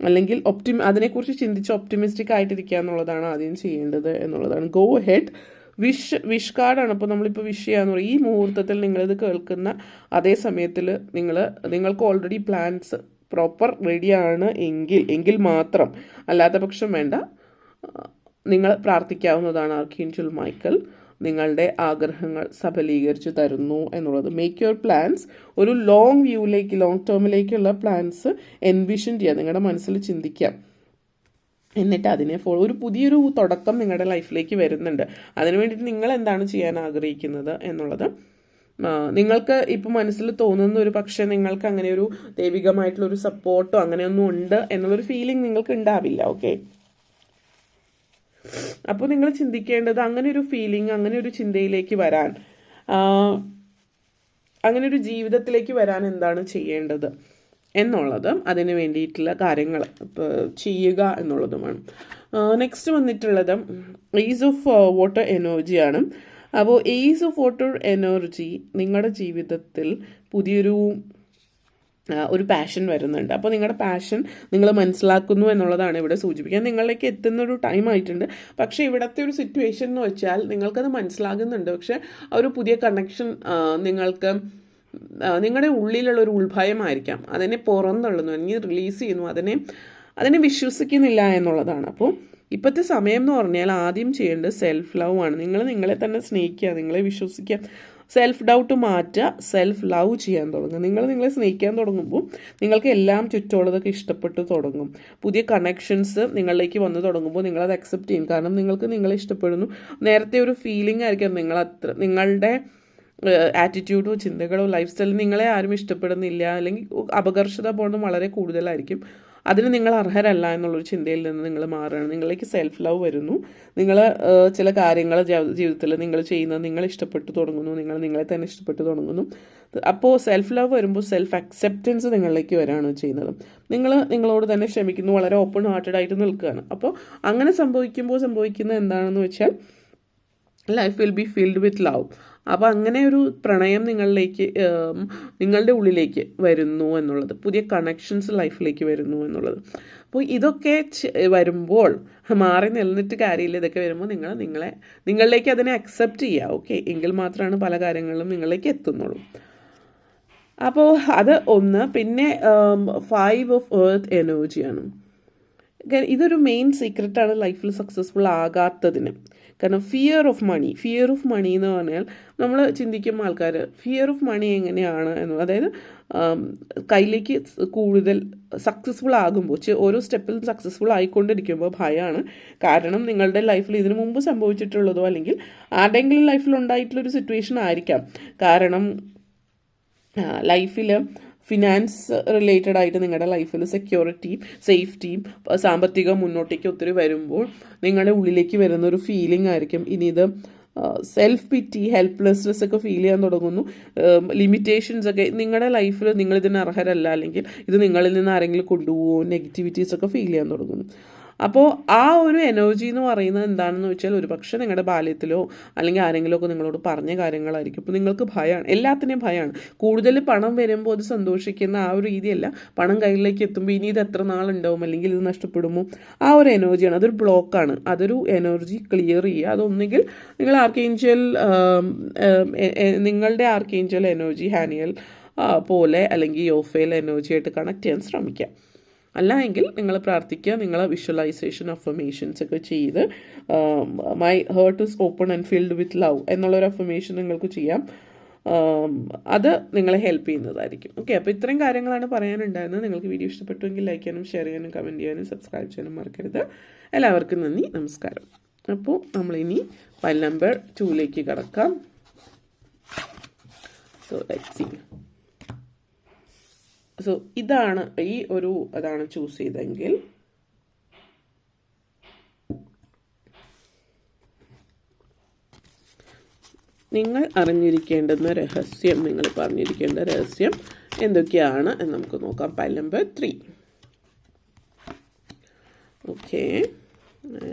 അല്ലെങ്കിൽ അതിനെക്കുറിച്ച് ചിന്തിച്ച് ഒപ്റ്റിമിസ്റ്റിക് ആയിട്ടിരിക്കുക എന്നുള്ളതാണ് ആദ്യം ചെയ്യേണ്ടത് എന്നുള്ളതാണ്. ഗോ ഹെഡ്, വിഷ് കാർഡാണ്. അപ്പോൾ നമ്മളിപ്പോൾ വിഷ് ചെയ്യാന്ന് പറയും. ഈ മുഹൂർത്തത്തിൽ നിങ്ങളിത് കേൾക്കുന്ന അതേ സമയത്തിൽ നിങ്ങൾക്ക് ഓൾറെഡി പ്ലാൻസ് പ്രോപ്പർ റെഡിയാണ് എങ്കിൽ മാത്രം, അല്ലാത്ത പക്ഷം വേണ്ട, നിങ്ങൾ പ്രാർത്ഥിക്കാവുന്നതാണ്. ആർക്കേഞ്ചൽ മൈക്കൽ നിങ്ങളുടെ ആഗ്രഹങ്ങൾ സഫലീകരിച്ച് തരുന്നു എന്നുള്ളത്. മേക്ക് യുവർ പ്ലാൻസ് ഒരു ലോങ് ടേമിലേക്കുള്ള പ്ലാൻസ് എൻവിഷൻ ചെയ്യുക, നിങ്ങളുടെ മനസ്സിൽ ചിന്തിക്കാം. എന്നിട്ട് അതിനെ ഒരു പുതിയൊരു തുടക്കം നിങ്ങളുടെ ലൈഫിലേക്ക് വരുന്നുണ്ട്. അതിനു വേണ്ടിയിട്ട് നിങ്ങൾ എന്താണ് ചെയ്യാൻ ആഗ്രഹിക്കുന്നത് എന്നുള്ളത് നിങ്ങൾക്ക് ഇപ്പോൾ മനസ്സിൽ തോന്നുന്ന, ഒരു പക്ഷേ നിങ്ങൾക്ക് അങ്ങനെ ഒരു ദൈവികമായിട്ടുള്ളൊരു സപ്പോർട്ടോ അങ്ങനെയൊന്നും ഉണ്ട് എന്നുള്ളൊരു ഫീലിംഗ് നിങ്ങൾക്ക് ഉണ്ടാവില്ല. ഓക്കെ, അപ്പോൾ നിങ്ങൾ ചിന്തിക്കേണ്ടത് അങ്ങനെ ഒരു ഫീലിംഗ്, അങ്ങനെ ഒരു ചിന്തയിലേക്ക് വരാൻ, അങ്ങനെ ഒരു ജീവിതത്തിലേക്ക് വരാൻ എന്താണ് ചെയ്യേണ്ടത് എന്നുള്ളത്, അതിന് വേണ്ടിയിട്ടുള്ള കാര്യങ്ങൾ ചെയ്യുക എന്നുള്ളതുമാണ്. നെക്സ്റ്റ് വന്നിട്ടുള്ളത് ഏസ് ഓഫ് വാട്ടർ എനർജിയാണ്. അപ്പോൾ ഏസ് ഓഫ് വാട്ടർ എനർജി നിങ്ങളുടെ ജീവിതത്തിൽ ഒരു പാഷൻ വരുന്നുണ്ട്. അപ്പോൾ നിങ്ങളുടെ പാഷൻ നിങ്ങൾ മനസ്സിലാക്കുന്നു എന്നുള്ളതാണ് ഇവിടെ സൂചിപ്പിക്കുക. നിങ്ങളിലേക്ക് എത്തുന്നൊരു ടൈം ആയിട്ടുണ്ട്. പക്ഷേ ഇവിടുത്തെ ഒരു സിറ്റുവേഷൻ എന്ന് വെച്ചാൽ നിങ്ങൾക്കത് മനസ്സിലാകുന്നുണ്ട്, പക്ഷേ ആ ഒരു പുതിയ കണക്ഷൻ നിങ്ങൾക്ക് നിങ്ങളുടെ ഉള്ളിലുള്ള ഒരു ഉൾഭയമായിരിക്കാം, അതിനെ പുറന്തള്ളുന്നു, അല്ലെങ്കിൽ റിലീസ് ചെയ്യുന്നു, അതിനെ വിശ്വസിക്കുന്നില്ല എന്നുള്ളതാണ്. അപ്പോൾ ഇപ്പോഴത്തെ സമയം എന്ന് പറഞ്ഞാൽ ആദ്യം ചെയ്യേണ്ടത് സെൽഫ് ലവ് ആണ്. നിങ്ങളെ തന്നെ സ്നേഹിക്കുക, നിങ്ങളെ വിശ്വസിക്കുക, സെൽഫ് ഡൗട്ട് മാറ്റുക, സെൽഫ് ലവ് ചെയ്യാൻ തുടങ്ങുക. നിങ്ങളെ സ്നേഹിക്കാൻ തുടങ്ങുമ്പോൾ നിങ്ങൾക്ക് എല്ലാം ചുറ്റുമുള്ളതൊക്കെ ഇഷ്ടപ്പെട്ട് തുടങ്ങും. പുതിയ കണക്ഷൻസ് നിങ്ങളിലേക്ക് വന്ന് തുടങ്ങുമ്പോൾ നിങ്ങളത് അക്സെപ്റ്റ് ചെയ്യും. കാരണം നിങ്ങൾക്ക് നിങ്ങളെ ഇഷ്ടപ്പെടുന്നു. നേരത്തെ ഒരു ഫീലിംഗ് ആയിരിക്കും നിങ്ങളുടെ ആറ്റിറ്റ്യൂഡോ ചിന്തകളോ ലൈഫ് സ്റ്റൈലും നിങ്ങളെ ആരും ഇഷ്ടപ്പെടുന്നില്ല, അല്ലെങ്കിൽ അപകർഷത ബോധം വളരെ കൂടുതലായിരിക്കും. അതിന് നിങ്ങൾ അർഹരല്ല എന്നുള്ളൊരു ചിന്തയിൽ നിന്ന് നിങ്ങൾ മാറുകയാണ്. നിങ്ങളിലേക്ക് സെൽഫ് ലവ് വരുന്നു. നിങ്ങൾ ചില കാര്യങ്ങൾ ജീവിതത്തിൽ നിങ്ങൾ ചെയ്യുന്നത് നിങ്ങൾ ഇഷ്ടപ്പെട്ടു തുടങ്ങുന്നു, നിങ്ങളെ തന്നെ ഇഷ്ടപ്പെട്ടു തുടങ്ങുന്നു. അപ്പോൾ സെൽഫ് ലവ് വരുമ്പോൾ സെൽഫ് അക്സെപ്റ്റൻസ് നിങ്ങളിലേക്ക് വരികയാണ് ചെയ്യുന്നത്. നിങ്ങളോട് തന്നെ ക്ഷമിക്കുന്നു, വളരെ ഓപ്പൺ ഹാർട്ടഡ് ആയിട്ട് നിൽക്കുകയാണ്. അപ്പോൾ അങ്ങനെ സംഭവിക്കുന്നത് എന്താണെന്ന് വെച്ചാൽ life will be filled with love. അപ്പോൾ അങ്ങനെ ഒരു പ്രണയം നിങ്ങളുടെ ഉള്ളിലേക്ക് വരുന്നു എന്നുള്ളത്, പുതിയ കണക്ഷൻസ് ലൈഫിലേക്ക് വരുന്നു എന്നുള്ളത്. അപ്പോൾ ഇതൊക്കെ വരുമ്പോൾ മാറി നിന്നിട്ട് കാര്യമില്ല. ഇതൊക്കെ വരുമ്പോൾ നിങ്ങളിലേക്ക് അതിനെ അക്സെപ്റ്റ് ചെയ്യുക. ഓക്കെ, എങ്കിൽ മാത്രമാണ് പല കാര്യങ്ങളിലും നിങ്ങളിലേക്ക് എത്തുന്നുള്ളൂ. അപ്പോൾ അത് ഒന്ന്. പിന്നെ 5 ഓഫ് എർത്ത് എനർജിയാണ്. ഇതൊരു മെയിൻ സീക്രട്ടാണ് ലൈഫിൽ സക്സസ്ഫുൾ ആകാത്തതിന്. കാരണം ഫിയർ ഓഫ് മണി എന്ന് പറഞ്ഞാൽ നമ്മൾ ചിന്തിക്കും ആൾക്കാർ ഫിയർ ഓഫ് മണി എങ്ങനെയാണ് എന്ന്. അതായത് കയ്യിലേക്ക് കൂടുതൽ സക്സസ്ഫുൾ ആകുമ്പോൾ, ഓരോ സ്റ്റെപ്പിലും സക്സസ്ഫുൾ ആയിക്കൊണ്ടിരിക്കുമ്പോൾ ഭയമാണ്. കാരണം നിങ്ങളുടെ ലൈഫിൽ ഇതിനു മുമ്പ് സംഭവിച്ചിട്ടുള്ളതോ അല്ലെങ്കിൽ ആരുടെയെങ്കിലും ലൈഫിൽ ഉണ്ടായിട്ടുള്ളൊരു സിറ്റുവേഷൻ ആയിരിക്കാം. കാരണം ലൈഫിൽ ഫിനാൻസ് റിലേറ്റഡ് ആയിട്ട് നിങ്ങളുടെ ലൈഫിൽ സെക്യൂരിറ്റിയും സേഫ്റ്റിയും സാമ്പത്തികം മുന്നോട്ടേക്ക് ഒത്തിരി വരുമ്പോൾ നിങ്ങളുടെ ഉള്ളിലേക്ക് വരുന്നൊരു ഫീലിംഗ് ആയിരിക്കും. ഇനി ഇത് സെൽഫ് പിറ്റി, ഹെൽപ്ലെസ്നെസ് ഒക്കെ ഫീൽ ചെയ്യാൻ തുടങ്ങുന്നു. ലിമിറ്റേഷൻസ് ഒക്കെ നിങ്ങളുടെ ലൈഫിൽ നിങ്ങളിതിന് അർഹരല്ല, അല്ലെങ്കിൽ ഇത് നിങ്ങളിൽ നിന്ന് ആരെങ്കിലും കൊണ്ടുപോകുമോ, നെഗറ്റിവിറ്റീസ് ഒക്കെ ഫീൽ ചെയ്യാൻ തുടങ്ങുന്നു. അപ്പോൾ ആ ഒരു എനർജി എന്ന് പറയുന്നത് എന്താണെന്ന് വെച്ചാൽ ഒരുപക്ഷെ നിങ്ങളുടെ ബാല്യത്തിലോ അല്ലെങ്കിൽ ആരെങ്കിലുമൊക്കെ നിങ്ങളോട് പറഞ്ഞ കാര്യങ്ങളായിരിക്കും. ഇപ്പോൾ നിങ്ങൾക്ക് ഭയമാണ്, എല്ലാത്തിനെയും ഭയമാണ്. കൂടുതൽ പണം വരുമ്പോൾ അത് സന്തോഷിക്കുന്ന ആ ഒരു രീതിയല്ല, പണം കയ്യിലേക്ക് എത്തുമ്പോൾ ഇനി ഇത് എത്ര നാളുണ്ടാവും അല്ലെങ്കിൽ ഇത് നഷ്ടപ്പെടുമോ, ആ ഒരു എനർജിയാണ്. അതൊരു ബ്ലോക്കാണ്. അതൊരു എനർജി ക്ലിയർ ചെയ്യുക. അതൊന്നുകിൽ നിങ്ങൾ ആർക്കേഞ്ചൽ, നിങ്ങളുടെ ആർക്കേഞ്ചൽ എനർജി ഹാനിയൽ പോലെ അല്ലെങ്കിൽ യോഫയിൽ എനർജി ആയിട്ട് കണക്ട് ചെയ്യാൻ ശ്രമിക്കുക. അല്ല എങ്കിൽ നിങ്ങൾ പ്രാർത്ഥിക്കുക, നിങ്ങൾ വിഷ്വലൈസേഷൻ അഫർമേഷൻസ് ഒക്കെ ചെയ്ത് my heart is open and filled with love എന്നുള്ളൊരു അഫർമേഷൻ നിങ്ങൾക്ക് ചെയ്യാം. അത് നിങ്ങളെ ഹെൽപ്പ് ചെയ്യുന്നതായിരിക്കും. ഓക്കെ, അപ്പോൾ ഇത്രയും കാര്യങ്ങളാണ് പറയാനുണ്ടായിരുന്നത്. നിങ്ങൾക്ക് വീഡിയോ ഇഷ്ടപ്പെട്ടുവെങ്കിൽ ലൈക്ക് ചെയ്യാനും ഷെയർ ചെയ്യാനും കമൻറ്റ് ചെയ്യാനും സബ്സ്ക്രൈബ് ചെയ്യാനും മറക്കരുത്. എല്ലാവർക്കും നന്ദി, നമസ്കാരം. അപ്പോൾ നമ്മളിനി ഫയൽ നമ്പർ 2 കടക്കാം. So let's see. സോ ഇതാണ് അതാണ് ചൂസ് ചെയ്തെങ്കിൽ നിങ്ങൾ അറിഞ്ഞിരിക്കേണ്ടുന്ന രഹസ്യം, നിങ്ങൾ പറഞ്ഞിരിക്കേണ്ട രഹസ്യം എന്തൊക്കെയാണ് എന്ന് നമുക്ക് നോക്കാം. File number 3. Okay,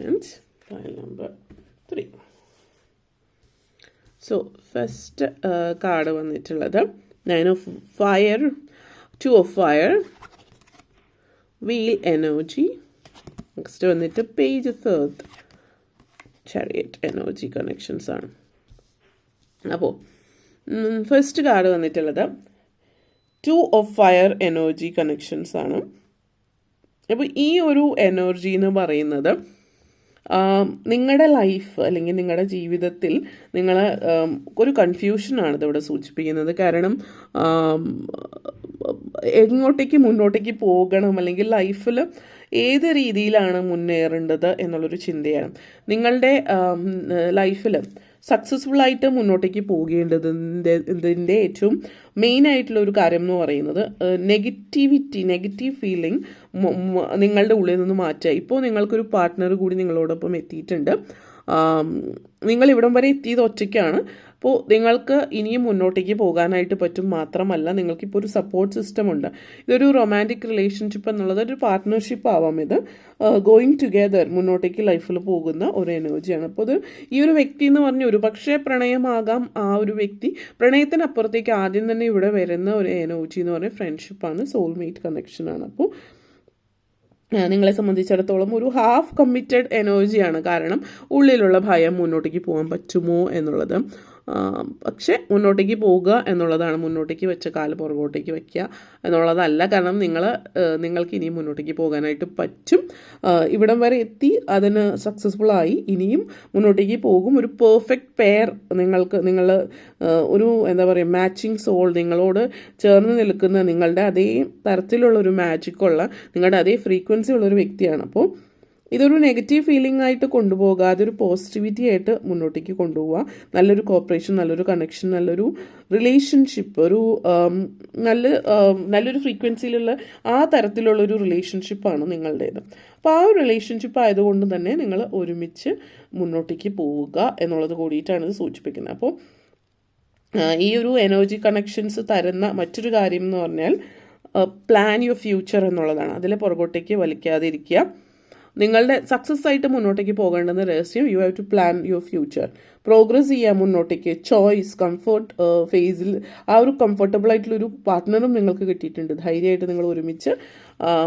and file number 3. So first card വന്നിട്ടുള്ളത് 9 of fire, 2 of fire, wheel energy. Next വന്നിട്ട് page of earth, chariot energy connections ആണ്. അപ്പോൾ ഫസ്റ്റ് കാർഡ് വന്നിട്ടുള്ളത് 2 of fire എനർജി കണക്ഷൻസ് ആണ്. അപ്പോൾ ഈ ഒരു എനർജി എന്ന് പറയുന്നത് നിങ്ങളുടെ ലൈഫ് അല്ലെങ്കിൽ നിങ്ങളുടെ ജീവിതത്തിൽ നിങ്ങൾ ഒരു കൺഫ്യൂഷനാണ് ഇതിവിടെ സൂചിപ്പിക്കുന്നത്. കാരണം എങ്ങോട്ടേക്ക് മുന്നോട്ടേക്ക് പോകണം അല്ലെങ്കിൽ ലൈഫിൽ ഏത് രീതിയിലാണ് മുന്നേറേണ്ടത് എന്നുള്ളൊരു ചിന്തയാണ്. നിങ്ങളുടെ ലൈഫിൽ സക്സസ്ഫുള്ളായിട്ട് മുന്നോട്ടേക്ക് പോകേണ്ടതിൻ്റെ ഏറ്റവും മെയിൻ ആയിട്ടുള്ള ഒരു കാര്യം എന്ന് പറയുന്നത് നെഗറ്റീവ് ഫീലിംഗ് നിങ്ങളുടെ ഉള്ളിൽ നിന്ന് മാറ്റുക. ഇപ്പോൾ നിങ്ങൾക്കൊരു പാർട്ട്ണർ കൂടി നിങ്ങളോടൊപ്പം എത്തിയിട്ടുണ്ട്. നിങ്ങൾ ഇവിടം വരെ എത്തിയത് ഒറ്റയ്ക്കാണ്. അപ്പോൾ നിങ്ങൾക്ക് ഇനിയും മുന്നോട്ടേക്ക് പോകാനായിട്ട് പറ്റും. മാത്രമല്ല നിങ്ങൾക്കിപ്പോൾ ഒരു സപ്പോർട്ട് സിസ്റ്റം ഉണ്ട്. ഇതൊരു റൊമാൻറ്റിക് റിലേഷൻഷിപ്പ് എന്നുള്ളത് ഒരു പാർട്ട്ണർഷിപ്പ് ആവാം. ഇത് ഗോയിങ് ടുഗെദർ മുന്നോട്ടേക്ക് ലൈഫിൽ പോകുന്ന ഒരു എനർജിയാണ്. അപ്പോൾ ഇത് ഈ ഒരു വ്യക്തി എന്ന് പറഞ്ഞാൽ ഒരു പക്ഷേ പ്രണയമാകാം. ആ ഒരു വ്യക്തി പ്രണയത്തിനപ്പുറത്തേക്ക് ആദ്യം തന്നെ ഇവിടെ വരുന്ന ഒരു എനർജി എന്ന് പറഞ്ഞാൽ ഫ്രണ്ട്ഷിപ്പാണ്, സോൾമേറ്റ് കണക്ഷനാണ്. അപ്പോൾ നിങ്ങളെ സംബന്ധിച്ചിടത്തോളം ഒരു ഹാഫ് കമ്മിറ്റഡ് എനർജിയാണ്. കാരണം ഉള്ളിലുള്ള ഭയം മുന്നോട്ടേക്ക് പോകാൻ പറ്റുമോ എന്നുള്ളത്. പക്ഷെ മുന്നോട്ടേക്ക് പോകുക എന്നുള്ളതാണ്. മുന്നോട്ടേക്ക് വെച്ച കാല് പുറകോട്ടേക്ക് വയ്ക്കുക എന്നുള്ളതല്ല. കാരണം നിങ്ങൾക്ക് ഇനിയും മുന്നോട്ടേക്ക് പോകാനായിട്ട് പറ്റും. ഇവിടം വരെ എത്തി, അതിന് സക്സസ്ഫുള്ളായി, ഇനിയും മുന്നോട്ടേക്ക് പോകും. ഒരു പെർഫെക്റ്റ് പെയർ നിങ്ങൾ ഒരു എന്താ പറയുക മാച്ചിങ് സോൾ, നിങ്ങളോട് ചേർന്ന് നിൽക്കുന്ന നിങ്ങളുടെ അതേ തരത്തിലുള്ളൊരു മാജിക്കുള്ള നിങ്ങളുടെ അതേ ഫ്രീക്വൻസി ഉള്ളൊരു വ്യക്തിയാണ്. അപ്പോൾ ഇതൊരു നെഗറ്റീവ് ഫീലിംഗ് ആയിട്ട് കൊണ്ടുപോകാതെ ഒരു പോസിറ്റിവിറ്റി ആയിട്ട് മുന്നോട്ടേക്ക് കൊണ്ടുപോവുക. നല്ലൊരു കോപ്പറേഷൻ, നല്ലൊരു കണക്ഷൻ, നല്ലൊരു റിലേഷൻഷിപ്പ്, നല്ലൊരു ഫ്രീക്വൻസിയിലുള്ള ആ തരത്തിലുള്ളൊരു റിലേഷൻഷിപ്പാണ് നിങ്ങളുടേത്. അപ്പോൾ ആ ഒരു റിലേഷൻഷിപ്പ് ആയതുകൊണ്ട് തന്നെ നിങ്ങൾ ഒരുമിച്ച് മുന്നോട്ടേക്ക് പോവുക എന്നുള്ളത് കൂടിയിട്ടാണ് ഇത് സൂചിപ്പിക്കുന്നത്. അപ്പോൾ ഈ ഒരു എനർജി കണക്ഷൻസ് തരുന്ന മറ്റൊരു കാര്യം എന്ന് പറഞ്ഞാൽ പ്ലാൻ യുവർ ഫ്യൂച്ചർ എന്നുള്ളതാണ്. അതിൽ പുറകോട്ടേക്ക് വലിക്കാതെ ഇരിക്കുക. നിങ്ങളുടെ സക്സസ് ആയിട്ട് മുന്നോട്ടേക്ക് പോകേണ്ടുന്ന രഹസ്യം you have to plan your future. Progress ചെയ്യാൻ മുന്നോട്ടേക്ക്, ചോയ്സ്, കംഫർട്ട് ഫേസിൽ ആ ഒരു കംഫർട്ടബിൾ ആയിട്ടുള്ളൊരു പാർട്ട്ണറും നിങ്ങൾക്ക് കിട്ടിയിട്ടുണ്ട്. ധൈര്യമായിട്ട് നിങ്ങൾ ഒരുമിച്ച്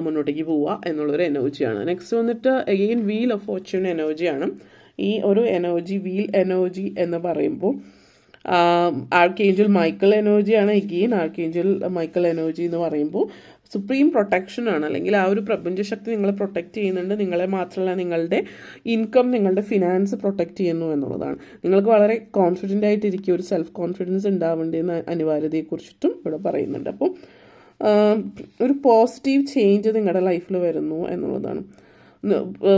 മുന്നോട്ടേക്ക് പോവുക എന്നുള്ളൊരു എനർജിയാണ്. നെക്സ്റ്റ് വന്നിട്ട് അഗെയിൻ വീൽ ഓഫ് ഫോർച്യൂൺ എനർജിയാണ്. ഈ ഒരു എനർജി വീൽ എനർജി എന്ന് പറയുമ്പോൾ ആർക്കേഞ്ചൽ മൈക്കൽ എനർജിയാണ്. എഗെയിൻ ആർക്കേഞ്ചൽ മൈക്കൽ എനർജി എന്ന് പറയുമ്പോൾ സുപ്രീം പ്രൊട്ടക്ഷനാണ്. അല്ലെങ്കിൽ ആ ഒരു പ്രപഞ്ചശക്തി നിങ്ങളെ പ്രൊട്ടക്റ്റ് ചെയ്യുന്നുണ്ട്. നിങ്ങളെ മാത്രമല്ല നിങ്ങളുടെ ഇൻകം, നിങ്ങളുടെ ഫിനാൻസ് പ്രൊട്ടക്റ്റ് ചെയ്യുന്നു എന്നുള്ളതാണ്. നിങ്ങൾക്ക് വളരെ കോൺഫിഡൻ്റ് ആയിട്ടിരിക്കുക, ഒരു സെൽഫ് കോൺഫിഡൻസ് ഉണ്ടാവേണ്ടുന്ന അനിവാര്യതയെക്കുറിച്ചിട്ടും ഇവിടെ പറയുന്നുണ്ട്. അപ്പോൾ ഒരു പോസിറ്റീവ് ചേഞ്ച് നിങ്ങളുടെ ലൈഫിൽ വരുന്നു എന്നുള്ളതാണ്.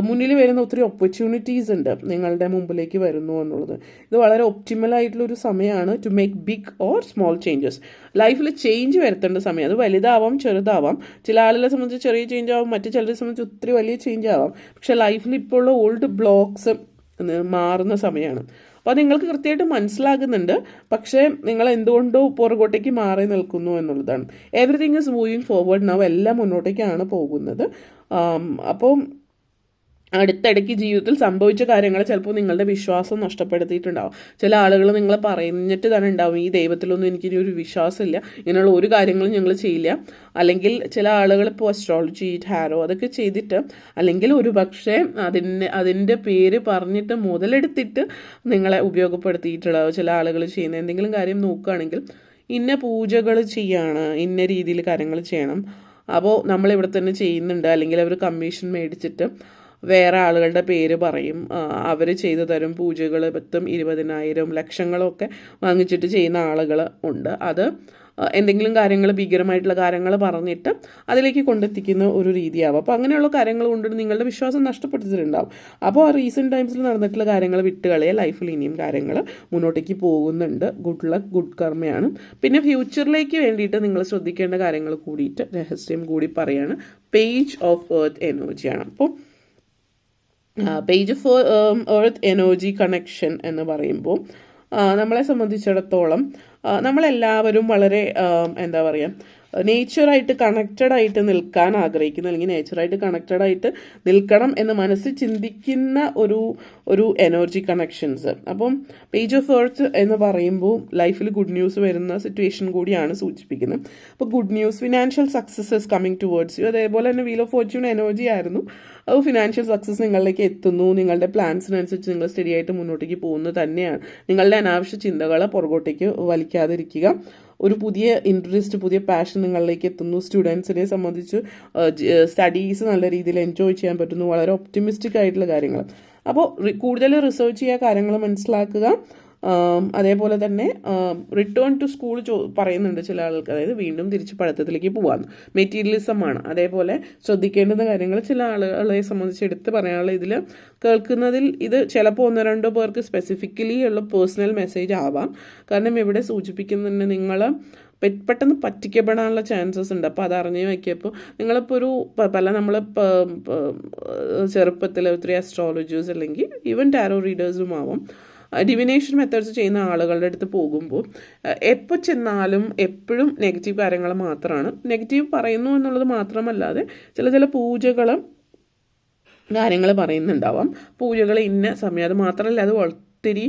മുന്നിൽ വരുന്ന ഒത്തിരി ഓപ്പർച്യൂണിറ്റീസ് ഉണ്ട് നിങ്ങളുടെ മുമ്പിലേക്ക് വരുന്നു എന്നുള്ളത്. ഇത് വളരെ ഒപ്റ്റിമൽ ആയിട്ടുള്ളൊരു സമയമാണ് to make big or small changes. ലൈഫിൽ ചേഞ്ച് വരുത്തേണ്ട സമയം. അത് വലുതാവാം, ചെറുതാവാം. ചില ആളുകളെ സംബന്ധിച്ച് ചെറിയ ചേഞ്ച് ആവാം, മറ്റു ചിലരെ സംബന്ധിച്ച് ഒത്തിരി വലിയ ചേഞ്ച് ആവാം. പക്ഷേ ലൈഫിൽ ഇപ്പോൾ ഉള്ള ഓൾഡ് ബ്ലോക്സ് മാറുന്ന സമയമാണ്. അപ്പോൾ നിങ്ങൾക്ക് കൃത്യമായിട്ട് മനസ്സിലാകുന്നുണ്ട്. പക്ഷേ നിങ്ങൾ എന്തുകൊണ്ടോ പുറകോട്ടേക്ക് മാറി നിൽക്കുന്നു എന്നുള്ളതാണ്. Everything is moving forward now. എല്ലാം മുന്നോട്ടേക്കാണ് പോകുന്നത്. അപ്പോൾ അടുത്തിടയ്ക്ക് ജീവിതത്തിൽ സംഭവിച്ച കാര്യങ്ങൾ ചിലപ്പോൾ നിങ്ങളുടെ വിശ്വാസം നഷ്ടപ്പെടുത്തിയിട്ടുണ്ടാവും. ചില ആളുകൾ നിങ്ങൾ പറഞ്ഞിട്ട് തന്നെ ഉണ്ടാവും, ഈ ദൈവത്തിലൊന്നും എനിക്കിനി ഒരു വിശ്വാസമില്ല, ഇങ്ങനെയുള്ള ഒരു കാര്യങ്ങളും ഞങ്ങൾ ചെയ്യില്ല. അല്ലെങ്കിൽ ചില ആളുകൾ ഇപ്പോൾ അസ്ട്രോളജി, ടാരോ അതൊക്കെ ചെയ്തിട്ട്, അല്ലെങ്കിൽ ഒരു പക്ഷേ അതിൻ്റെ പേര് പറഞ്ഞിട്ട് മുതലെടുത്തിട്ട് നിങ്ങളെ ഉപയോഗപ്പെടുത്തിയിട്ടുള്ള ചില ആളുകൾ ചെയ്യുന്ന എന്തെങ്കിലും കാര്യം നോക്കുകയാണെങ്കിൽ, ഇന്ന പൂജകൾ ചെയ്യാണ്, ഇന്ന രീതിയിൽ കാര്യങ്ങൾ ചെയ്യണം, അപ്പോൾ നമ്മളിവിടെ തന്നെ ചെയ്യുന്നുണ്ട്, അല്ലെങ്കിൽ അവർ കമ്മീഷൻ മേടിച്ചിട്ട് വേറെ ആളുകളുടെ പേര് പറയും, അവർ ചെയ്തു തരും പൂജകൾ 10,000, 20,000, ലക്ഷങ്ങളൊക്കെ വാങ്ങിച്ചിട്ട് ചെയ്യുന്ന ആളുകൾ ഉണ്ട്. അത് എന്തെങ്കിലും കാര്യങ്ങൾ, ഭീകരമായിട്ടുള്ള കാര്യങ്ങൾ പറഞ്ഞിട്ട് അതിലേക്ക് കൊണ്ടെത്തിക്കുന്ന ഒരു രീതിയാവും. അപ്പോൾ അങ്ങനെയുള്ള കാര്യങ്ങൾ കൊണ്ട് നിങ്ങളുടെ വിശ്വാസം നഷ്ടപ്പെടുത്തിയിട്ടുണ്ടാവും. അപ്പോൾ ആ റീസെൻറ്റ് ടൈംസിൽ നടന്നിട്ടുള്ള കാര്യങ്ങൾ വിട്ടുകളയെ, ലൈഫിൽ ഇനിയും കാര്യങ്ങൾ മുന്നോട്ടേക്ക് പോകുന്നുണ്ട്. ഗുഡ് ലക്ക്, ഗുഡ് കർമ്മയാണ്. പിന്നെ ഫ്യൂച്ചറിലേക്ക് വേണ്ടിയിട്ട് നിങ്ങൾ ശ്രദ്ധിക്കേണ്ട കാര്യങ്ങൾ കൂടിയിട്ട് രഹസ്യം കൂടി പറയാണ്. പേജ് ഓഫ് എർത്ത് എനർജിയാണ്. അപ്പോൾ page of earth energy connection എന്ന് പറയുമ്പോൾ നമ്മളെ സംബന്ധിച്ചിടത്തോളം നമ്മളെല്ലാവരും വളരെ എന്താ പറയുക, നേച്ചറായിട്ട് കണക്റ്റഡ് ആയിട്ട് നിൽക്കാൻ ആഗ്രഹിക്കുന്ന, അല്ലെങ്കിൽ നേച്ചറായിട്ട് കണക്റ്റഡ് ആയിട്ട് നിൽക്കണം എന്ന് മനസ്സിൽ ചിന്തിക്കുന്ന ഒരു എനർജി കണക്ഷൻസ്. അപ്പം പേജ് ഓഫ് എർത്ത് എന്ന് പറയുമ്പോൾ ലൈഫിൽ ഗുഡ് ന്യൂസ് വരുന്ന സിറ്റുവേഷൻ കൂടിയാണ് സൂചിപ്പിക്കുന്നത്. അപ്പോൾ good news, financial successes coming towards U. അതേപോലെ തന്നെ വീൽ ഓഫ് ഫോർച്യൂൺ എനർജി ആയിരുന്നു. അത് ഫിനാൻഷ്യൽ സക്സസ് നിങ്ങളിലേക്ക് എത്തുന്നു. നിങ്ങളുടെ പ്ലാൻസിനനുസരിച്ച് നിങ്ങൾ സ്റ്റഡി ആയിട്ട് മുന്നോട്ടേക്ക് പോകുന്നത് തന്നെയാണ്. നിങ്ങളുടെ അനാവശ്യ ചിന്തകളെ പുറകോട്ടേക്ക് വലിക്കാതിരിക്കുക. ഒരു പുതിയ ഇൻട്രസ്റ്റ്, പുതിയ പാഷൻ നിങ്ങളിലേക്ക് എത്തുന്നു. സ്റ്റുഡൻസിനെ സംബന്ധിച്ച് സ്റ്റഡീസ് നല്ല രീതിയിൽ എൻജോയ് ചെയ്യാൻ പറ്റുന്നു. വളരെ ഒപ്റ്റിമിസ്റ്റിക് ആയിട്ടുള്ള കാര്യങ്ങൾ. അപ്പോൾ കൂടുതൽ റിസർച്ച് ചെയ്യുക, കാര്യങ്ങൾ മനസ്സിലാക്കുക. അതേപോലെ തന്നെ റിട്ടേൺ ടു സ്കൂൾ പറയുന്നുണ്ട് ചില ആൾക്ക്, അതായത് വീണ്ടും തിരിച്ച് പഠിത്തത്തിലേക്ക് പോകാമെന്ന്. മെറ്റീരിയലിസമാണ്. അതേപോലെ ശ്രദ്ധിക്കേണ്ടുന്ന കാര്യങ്ങൾ ചില ആളുകളെ സംബന്ധിച്ച് എടുത്ത് പറയാനുള്ള, ഇതിൽ കേൾക്കുന്നതിൽ ഇത് ചിലപ്പോൾ 1-2 പേർക്ക് സ്പെസിഫിക്കലി ഉള്ള പേഴ്സണൽ മെസ്സേജ് ആവാം. കാരണം ഇവിടെ സൂചിപ്പിക്കുന്നുണ്ട് നിങ്ങൾ പെട്ടെന്ന് പറ്റിക്കപ്പെടാനുള്ള ചാൻസസ് ഉണ്ട്. അപ്പോൾ അതറിഞ്ഞ് വയ്ക്കിയപ്പോൾ നിങ്ങളിപ്പോൾ ഒരു നമ്മൾ ചെറുപ്പത്തിൽ ഒത്തിരി അസ്ട്രോളജേഴ്സ് അല്ലെങ്കിൽ ഈവൻ ടാരോ റീഡേഴ്സും ആവാം, ഡിവിനേഷൻ മെത്തേഡ്സ് ചെയ്യുന്ന ആളുകളുടെ അടുത്ത് പോകുമ്പോൾ എപ്പോൾ ചെന്നാലും എപ്പോഴും നെഗറ്റീവ് കാര്യങ്ങൾ മാത്രമാണ്. നെഗറ്റീവ് പറയുന്നു എന്നുള്ളത് മാത്രമല്ലാതെ ചില പൂജകൾ കാര്യങ്ങൾ പറയുന്നുണ്ടാവാം. പൂജകൾ ഇന്ന സമയം, അത് മാത്രമല്ല അത് ഒത്തിരി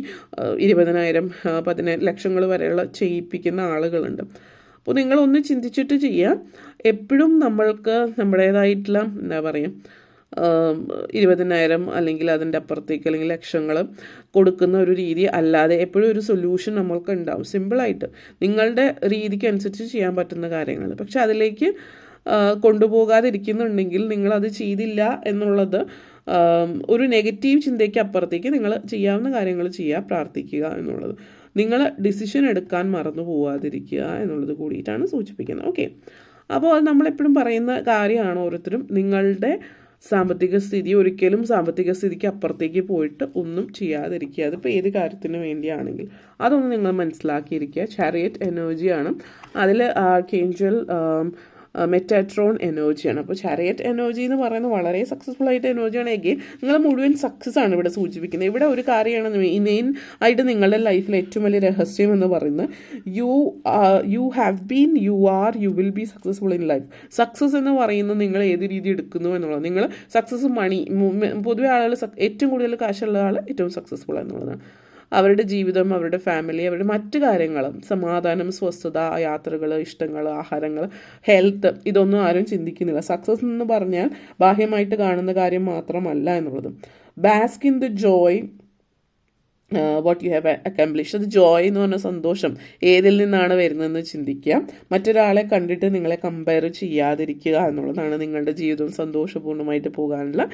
20,000, 10,000, ലക്ഷങ്ങൾ വരെയുള്ള ചെയ്യിപ്പിക്കുന്ന ആളുകളുണ്ട്. അപ്പോൾ നിങ്ങളൊന്ന് ചിന്തിച്ചിട്ട് ചെയ്യുക. എപ്പോഴും നമ്മൾക്ക് നമ്മുടേതായിട്ടുള്ള എന്താ പറയുക, 20,000 അല്ലെങ്കിൽ അതിൻ്റെ അപ്പുറത്തേക്ക് അല്ലെങ്കിൽ ലക്ഷങ്ങൾ കൊടുക്കുന്ന ഒരു രീതി അല്ലാതെ എപ്പോഴും ഒരു സൊല്യൂഷൻ നമ്മൾക്ക് ഉണ്ടാവും. സിമ്പിളായിട്ട് നിങ്ങളുടെ രീതിക്ക് അനുസരിച്ച് ചെയ്യാൻ പറ്റുന്ന കാര്യങ്ങൾ. പക്ഷെ അതിലേക്ക് കൊണ്ടുപോകാതിരിക്കുന്നുണ്ടെങ്കിൽ നിങ്ങളത് ചെയ്തില്ല എന്നുള്ളത് ഒരു നെഗറ്റീവ് ചിന്തയ്ക്ക് അപ്പുറത്തേക്ക് നിങ്ങൾ ചെയ്യാവുന്ന കാര്യങ്ങൾ ചെയ്യുക, പ്രാർത്ഥിക്കുക എന്നുള്ളത്. നിങ്ങൾ ഡിസിഷൻ എടുക്കാൻ മറന്നു പോകാതിരിക്കുക എന്നുള്ളത് കൂടിയിട്ടാണ് സൂചിപ്പിക്കുന്നത്. ഓക്കെ, അപ്പോൾ അത് നമ്മളെപ്പോഴും പറയുന്ന കാര്യമാണ്. ഓരോരുത്തരും നിങ്ങളുടെ സാമ്പത്തിക സ്ഥിതി, ഒരിക്കലും സാമ്പത്തിക സ്ഥിതിക്ക് അപ്പുറത്തേക്ക് പോയിട്ട് ഒന്നും ചെയ്യാതിരിക്കുക. അതിപ്പോൾ ഏത് കാര്യത്തിന് വേണ്ടിയാണെങ്കിൽ അതൊന്ന് നിങ്ങൾ മനസ്സിലാക്കിയിരിക്കുക. ചാരിയറ്റ് എനർജിയാണ്. അതിൽ ആർക്കേഞ്ചൽ മെറ്റാട്രോൺ എനർജിയാണ്. അപ്പോൾ ചാരിയറ്റ് എനർജി എന്ന് പറയുന്നത് വളരെ സക്സസ്ഫുൾ ആയിട്ട് എനർജിയാണ്. എഗെയിൻ നിങ്ങൾ മുഴുവൻ സക്സസ് ആണ് ഇവിടെ സൂചിപ്പിക്കുന്നത്. ഇവിടെ ഒരു കാര്യമാണ് മെയിൻ ആയിട്ട് നിങ്ങളുടെ ലൈഫിലെ ഏറ്റവും വലിയ രഹസ്യം എന്ന് പറയുന്നത്, you have been, you are, you will be successful in life. Success എന്ന് പറയുന്നത് നിങ്ങൾ ഏത് രീതി എടുക്കുന്നു എന്നുള്ളത്. നിങ്ങൾ സക്സസ് മണി, പൊതുവെ ആളുകൾ ഏറ്റവും കൂടുതൽ കാശുള്ള ആൾ ഏറ്റവും സക്സസ്ഫുൾ എന്നുള്ളതാണ്. അവരുടെ ജീവിതം, അവരുടെ ഫാമിലി, അവരുടെ മറ്റു കാര്യങ്ങളും, സമാധാനം, സ്വസ്ഥത, യാത്രകൾ, ഇഷ്ടങ്ങൾ, ആഹാരങ്ങൾ, ഹെൽത്ത്, ഇതൊന്നും ആരും ചിന്തിക്കുന്നില്ല. സക്സസ് എന്ന് പറഞ്ഞാൽ ബാഹ്യമായിട്ട് കാണുന്ന കാര്യം മാത്രമല്ല എന്നുള്ളത്. Bask in the Joy what you have accomplished. അത് ജോയ് എന്ന് പറഞ്ഞ സന്തോഷം ഏതിൽ നിന്നാണ് വരുന്നതെന്ന് ചിന്തിക്കുക. മറ്റൊരാളെ കണ്ടിട്ട് നിങ്ങളെ കമ്പയർ ചെയ്യാതിരിക്കുക എന്നുള്ളതാണ് നിങ്ങളുടെ ജീവിതം സന്തോഷപൂർണ്ണമായിട്ട് പോകാനുള്ള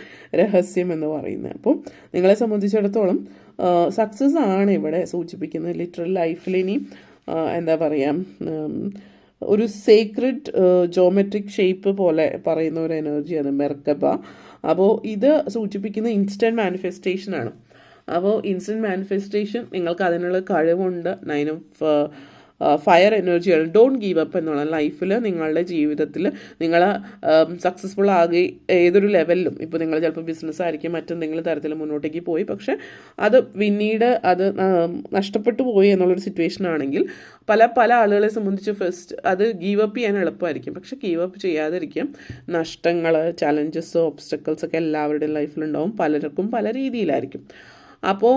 രഹസ്യം എന്ന് പറയുന്നത്. അപ്പം നിങ്ങളെ സംബന്ധിച്ചിടത്തോളം സക്സസ് ആണ് ഇവിടെ സൂചിപ്പിക്കുന്നത്. ലിറ്ററൽ ലൈഫിൽ ഇനി എന്താ പറയുക, ഒരു സേക്രഡ് ജോമെട്രിക് ഷേപ്പ് പോലെ പറയുന്ന ഒരു എനർജിയാണ് മെർക്കബ. അപ്പോൾ ഇത് സൂചിപ്പിക്കുന്ന ഇൻസ്റ്റൻറ്റ് മാനിഫെസ്റ്റേഷനാണ്. അപ്പോൾ ഇൻസ്റ്റൻറ്റ് മാനിഫെസ്റ്റേഷൻ നിങ്ങൾക്ക് അതിനുള്ള കഴിവുണ്ട്. 9 of ഫയർ എനർജിയാണ്. ഡോണ്ട് ഗീവ് അപ്പ് എന്നുള്ള ലൈഫിൽ നിങ്ങളുടെ ജീവിതത്തിൽ നിങ്ങൾ സക്സസ്ഫുൾ ആകെ ഏതൊരു ലെവലിലും, ഇപ്പോൾ നിങ്ങൾ ചിലപ്പോൾ ബിസിനസ് ആയിരിക്കും മറ്റെന്തെങ്കിലും തരത്തിൽ മുന്നോട്ടേക്ക് പോയി, പക്ഷെ അത് പിന്നീട് അത് നഷ്ടപ്പെട്ടു പോയി എന്നുള്ളൊരു സിറ്റുവേഷൻ ആണെങ്കിൽ പല ആളുകളെ സംബന്ധിച്ച് ഫസ്റ്റ് അത് ഗീവ് അപ്പ് ചെയ്യാൻ എളുപ്പമായിരിക്കും. പക്ഷെ ഗീവ് അപ്പ് ചെയ്യാതിരിക്കും. നഷ്ടങ്ങൾ, ചലഞ്ചസ്, ഒബ്സ്റ്റക്കിൾസ് ഒക്കെ എല്ലാവരുടെയും ലൈഫിലുണ്ടാവും. പലർക്കും പല രീതിയിലായിരിക്കും. അപ്പോൾ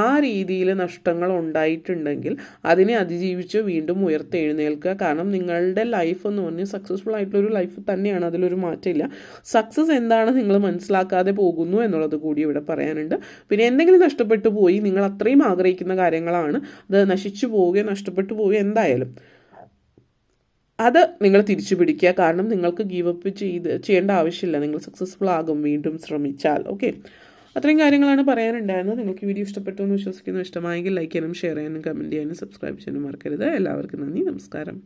ആ രീതിയിൽ നഷ്ടങ്ങൾ ഉണ്ടായിട്ടുണ്ടെങ്കിൽ അതിനെ അതിജീവിച്ച് വീണ്ടും ഉയർത്തെഴുന്നേൽക്കുക. കാരണം നിങ്ങളുടെ ലൈഫ് എന്ന് പറഞ്ഞാൽ സക്സസ്ഫുൾ ആയിട്ടുള്ളൊരു ലൈഫ് തന്നെയാണ്, അതിലൊരു മാറ്റമില്ല. സക്സസ് എന്താണ് നിങ്ങൾ മനസ്സിലാക്കാതെ പോകുന്നു എന്നുള്ളത് കൂടി ഇവിടെ പറയാനുണ്ട്. പിന്നെ എന്തെങ്കിലും നഷ്ടപ്പെട്ടു പോയി, നിങ്ങൾ അത്രയും ആഗ്രഹിക്കുന്ന കാര്യങ്ങളാണ്, അത് നശിച്ചു പോവുകയോ നഷ്ടപ്പെട്ടു പോവുകയോ എന്തായാലും അത് നിങ്ങൾ തിരിച്ചു പിടിക്കുക. കാരണം നിങ്ങൾക്ക് ഗീവ് അപ്പ് ചെയ്യേണ്ട ആവശ്യമില്ല. നിങ്ങൾ സക്സസ്ഫുൾ ആകും വീണ്ടും ശ്രമിച്ചാൽ. ഓക്കെ, അത്രയും കാര്യങ്ങളാണ് പറയാനുണ്ടായിരുന്നത്. നിങ്ങൾക്ക് വീഡിയോ ഇഷ്ടപ്പെട്ടു എന്ന് വിശ്വസിക്കുന്നു. ഇഷ്ടമായെങ്കിൽ ലൈക്ക് ചെയ്യാനും ഷെയർ ചെയ്യാനും കമൻറ്റ് ചെയ്യാനും സബ്സ്ക്രൈബ് ചെയ്യാനും മറക്കരുത്. എല്ലാവർക്കും നന്ദി, നമസ്കാരം.